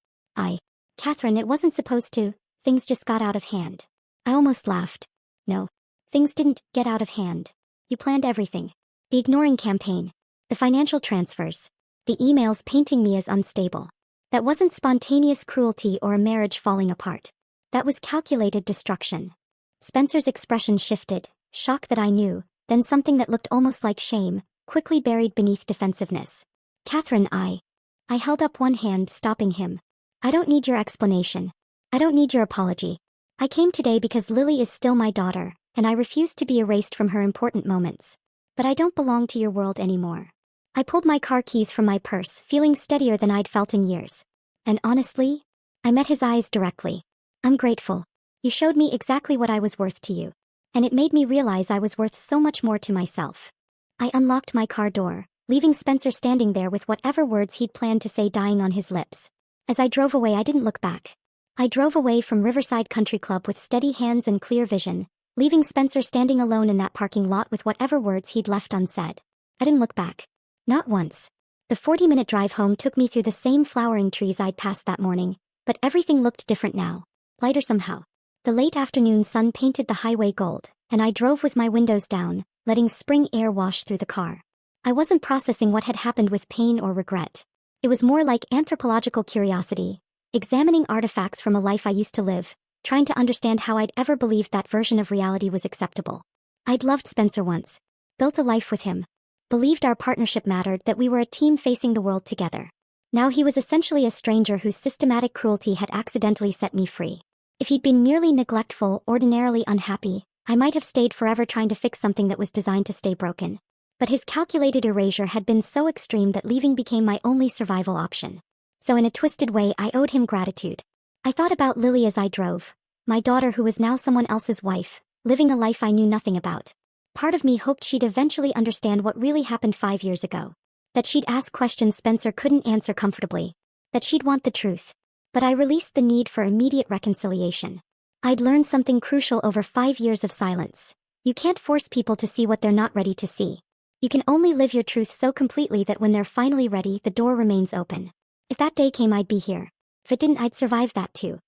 Speaker 1: Catherine, it wasn't supposed to. Things just got out of hand. I almost laughed. No. Things didn't get out of hand. You planned everything. The ignoring campaign. The financial transfers. The emails painting me as unstable. That wasn't spontaneous cruelty or a marriage falling apart. That was calculated destruction. Spencer's expression shifted, shock that I knew, then something that looked almost like shame, quickly buried beneath defensiveness. Catherine, I held up one hand, stopping him. I don't need your explanation. I don't need your apology. I came today because Lily is still my daughter, and I refuse to be erased from her important moments. But I don't belong to your world anymore. I pulled my car keys from my purse, feeling steadier than I'd felt in years. And honestly, I met his eyes directly. I'm grateful. You showed me exactly what I was worth to you. And it made me realize I was worth so much more to myself. I unlocked my car door, leaving Spencer standing there with whatever words he'd planned to say dying on his lips. As I drove away, I didn't look back. I drove away from Riverside Country Club with steady hands and clear vision, leaving Spencer standing alone in that parking lot with whatever words he'd left unsaid. I didn't look back. Not once. The 40-minute drive home took me through the same flowering trees I'd passed that morning, but everything looked different now. Lighter somehow. The late afternoon sun painted the highway gold, and I drove with my windows down, letting spring air wash through the car. I wasn't processing what had happened with pain or regret. It was more like anthropological curiosity, examining artifacts from a life I used to live, trying to understand how I'd ever believed that version of reality was acceptable. I'd loved Spencer once, built a life with him, believed our partnership mattered, that we were a team facing the world together. Now he was essentially a stranger whose systematic cruelty had accidentally set me free. If he'd been merely neglectful, ordinarily unhappy, I might have stayed forever trying to fix something that was designed to stay broken. But his calculated erasure had been so extreme that leaving became my only survival option. So in a twisted way, I owed him gratitude. I thought about Lily as I drove. My daughter, who was now someone else's wife, living a life I knew nothing about. Part of me hoped she'd eventually understand what really happened 5 years ago. That she'd ask questions Spencer couldn't answer comfortably. That she'd want the truth. But I released the need for immediate reconciliation. I'd learned something crucial over 5 years of silence. You can't force people to see what they're not ready to see. You can only live your truth so completely that when they're finally ready, the door remains open. If that day came, I'd be here. If it didn't, I'd survive that too.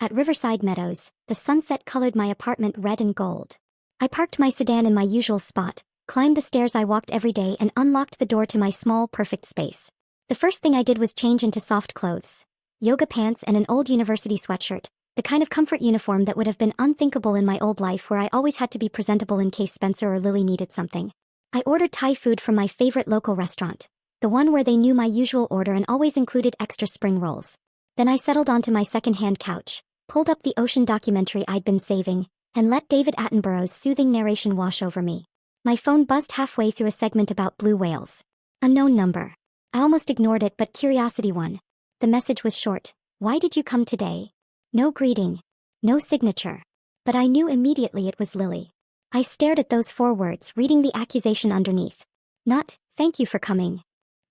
Speaker 1: At Riverside Meadows, the sunset colored my apartment red and gold. I parked my sedan in my usual spot, climbed the stairs I walked every day, and unlocked the door to my small, perfect space. The first thing I did was change into soft clothes. Yoga pants and an old university sweatshirt. The kind of comfort uniform that would have been unthinkable in my old life, where I always had to be presentable in case Spencer or Lily needed something. I ordered Thai food from my favorite local restaurant, the one where they knew my usual order and always included extra spring rolls. Then I settled onto my second-hand couch, pulled up the ocean documentary I'd been saving, and let David Attenborough's soothing narration wash over me. My phone buzzed halfway through a segment about blue whales. Unknown number. I almost ignored it, but curiosity won. The message was short. Why did you come today? No greeting. No signature. But I knew immediately it was Lily. I stared at those 4 words, reading the accusation underneath. Not, thank you for coming.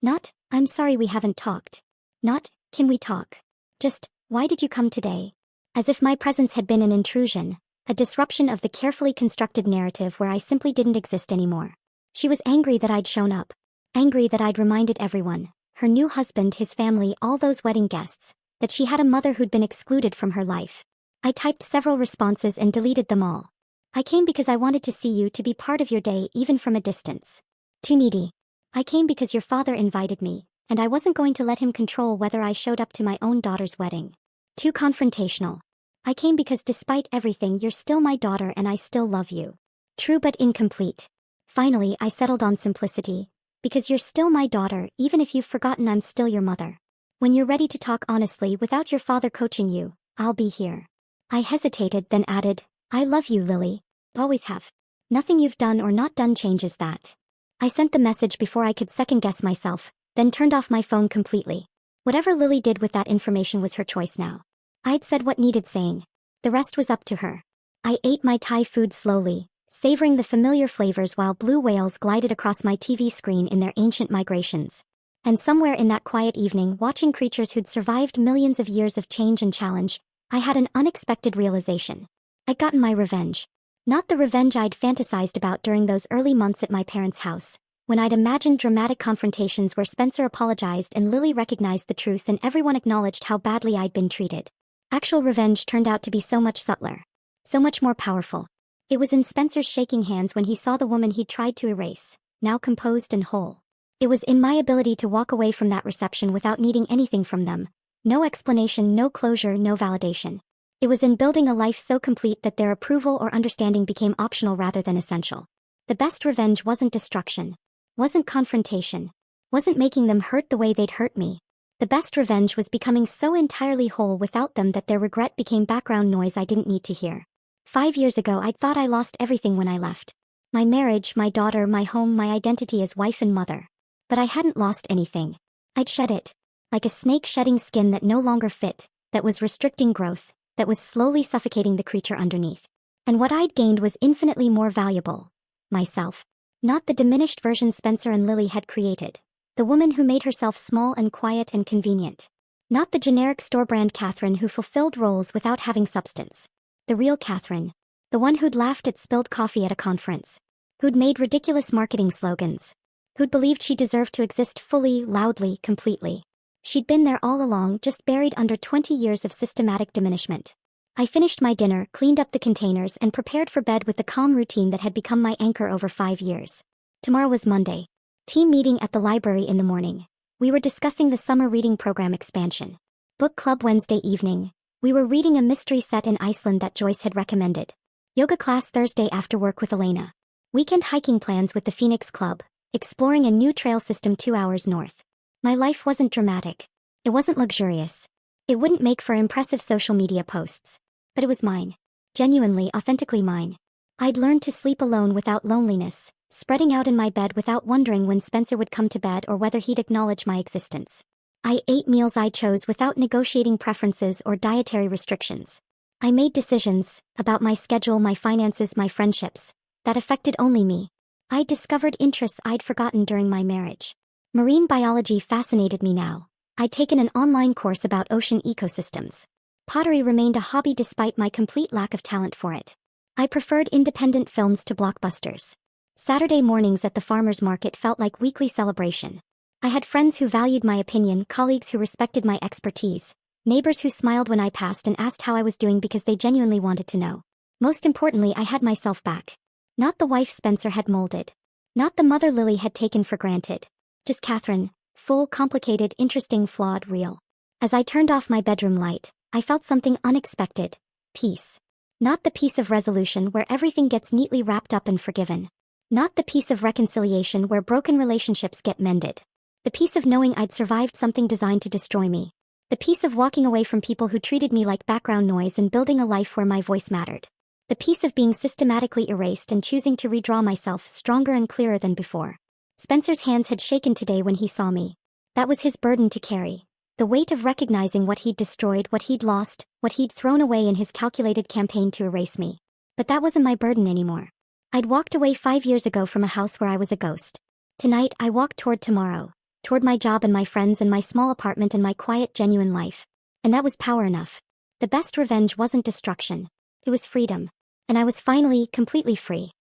Speaker 1: Not, I'm sorry we haven't talked. Not, can we talk? Just, why did you come today? As if my presence had been an intrusion, a disruption of the carefully constructed narrative where I simply didn't exist anymore. She was angry that I'd shown up. Angry that I'd reminded everyone, her new husband, his family, all those wedding guests, that she had a mother who'd been excluded from her life. I typed several responses and deleted them all. I came because I wanted to see you, to be part of your day, even from a distance. Too needy. I came because your father invited me, and I wasn't going to let him control whether I showed up to my own daughter's wedding. Too confrontational. I came because despite everything, you're still my daughter and I still love you. True but incomplete. Finally, I settled on simplicity. Because you're still my daughter, even if you've forgotten I'm still your mother. When you're ready to talk honestly without your father coaching you, I'll be here. I hesitated, then added, I love you, Lily. Always have. Nothing you've done or not done changes that. I sent the message before I could second-guess myself, then turned off my phone completely. Whatever Lily did with that information was her choice now. I'd said what needed saying. The rest was up to her. I ate my Thai food slowly, savoring the familiar flavors while blue whales glided across my TV screen in their ancient migrations. And somewhere in that quiet evening, watching creatures who'd survived millions of years of change and challenge, I had an unexpected realization. I'd gotten my revenge. Not the revenge I'd fantasized about during those early months at my parents' house, when I'd imagined dramatic confrontations where Spencer apologized and Lily recognized the truth and everyone acknowledged how badly I'd been treated. Actual revenge turned out to be so much subtler. So much more powerful. It was in Spencer's shaking hands when he saw the woman he'd tried to erase, now composed and whole. It was in my ability to walk away from that reception without needing anything from them. No explanation, no closure, no validation. It was in building a life so complete that their approval or understanding became optional rather than essential. The best revenge wasn't destruction. Wasn't confrontation. Wasn't making them hurt the way they'd hurt me. The best revenge was becoming so entirely whole without them that their regret became background noise I didn't need to hear. 5 years ago, I'd thought I lost everything when I left. My marriage, my daughter, my home, my identity as wife and mother. But I hadn't lost anything. I'd shed it. Like a snake shedding skin that no longer fit, that was restricting growth, that was slowly suffocating the creature underneath. And what I'd gained was infinitely more valuable. Myself. Not the diminished version Spencer and Lily had created. The woman who made herself small and quiet and convenient. Not the generic store-brand Catherine who fulfilled roles without having substance. The real Catherine. The one who'd laughed at spilled coffee at a conference. Who'd made ridiculous marketing slogans. Who'd believed she deserved to exist fully, loudly, completely. She'd been there all along, just buried under 20 years of systematic diminishment. I finished my dinner, cleaned up the containers, and prepared for bed with the calm routine that had become my anchor over 5 years. Tomorrow was Monday. Team meeting at the library in the morning. We were discussing the summer reading program expansion. Book club Wednesday evening. We were reading a mystery set in Iceland that Joyce had recommended. Yoga class Thursday after work with Elena. Weekend hiking plans with the Phoenix Club, exploring a new trail system 2 hours north. My life wasn't dramatic. It wasn't luxurious. It wouldn't make for impressive social media posts. But it was mine. Genuinely, authentically mine. I'd learned to sleep alone without loneliness, spreading out in my bed without wondering when Spencer would come to bed or whether he'd acknowledge my existence. I ate meals I chose without negotiating preferences or dietary restrictions. I made decisions about my schedule, my finances, my friendships that affected only me. I discovered interests I'd forgotten during my marriage. Marine biology fascinated me now. I'd taken an online course about ocean ecosystems. Pottery remained a hobby despite my complete lack of talent for it. I preferred independent films to blockbusters. Saturday mornings at the farmer's market felt like weekly celebration. I had friends who valued my opinion, colleagues who respected my expertise, neighbors who smiled when I passed and asked how I was doing because they genuinely wanted to know. Most importantly, I had myself back. Not the wife Spencer had molded. Not the mother Lily had taken for granted. Just Catherine, full, complicated, interesting, flawed, real. As I turned off my bedroom light, I felt something unexpected. Peace. Not the peace of resolution where everything gets neatly wrapped up and forgiven. Not the peace of reconciliation where broken relationships get mended. The peace of knowing I'd survived something designed to destroy me. The peace of walking away from people who treated me like background noise and building a life where my voice mattered. The peace of being systematically erased and choosing to redraw myself stronger and clearer than before. Spencer's hands had shaken today when he saw me. That was his burden to carry. The weight of recognizing what he'd destroyed, what he'd lost, what he'd thrown away in his calculated campaign to erase me. But that wasn't my burden anymore. I'd walked away 5 years ago from a house where I was a ghost. Tonight I walked toward tomorrow. Toward my job and my friends and my small apartment and my quiet, genuine life. And that was power enough. The best revenge wasn't destruction. It was freedom. And I was finally, completely free.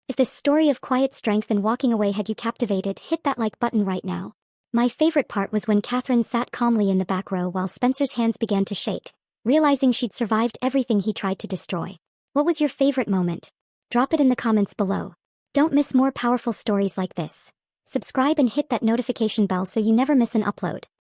Speaker 1: If this story of quiet strength and walking away had you captivated, hit that like button right now. My favorite part was when Catherine sat calmly in the back row while Spencer's hands began to shake, realizing she'd survived everything he tried to destroy. What was your favorite moment? Drop it in the comments below. Don't miss more powerful stories like this. Subscribe and hit that notification bell so you never miss an upload.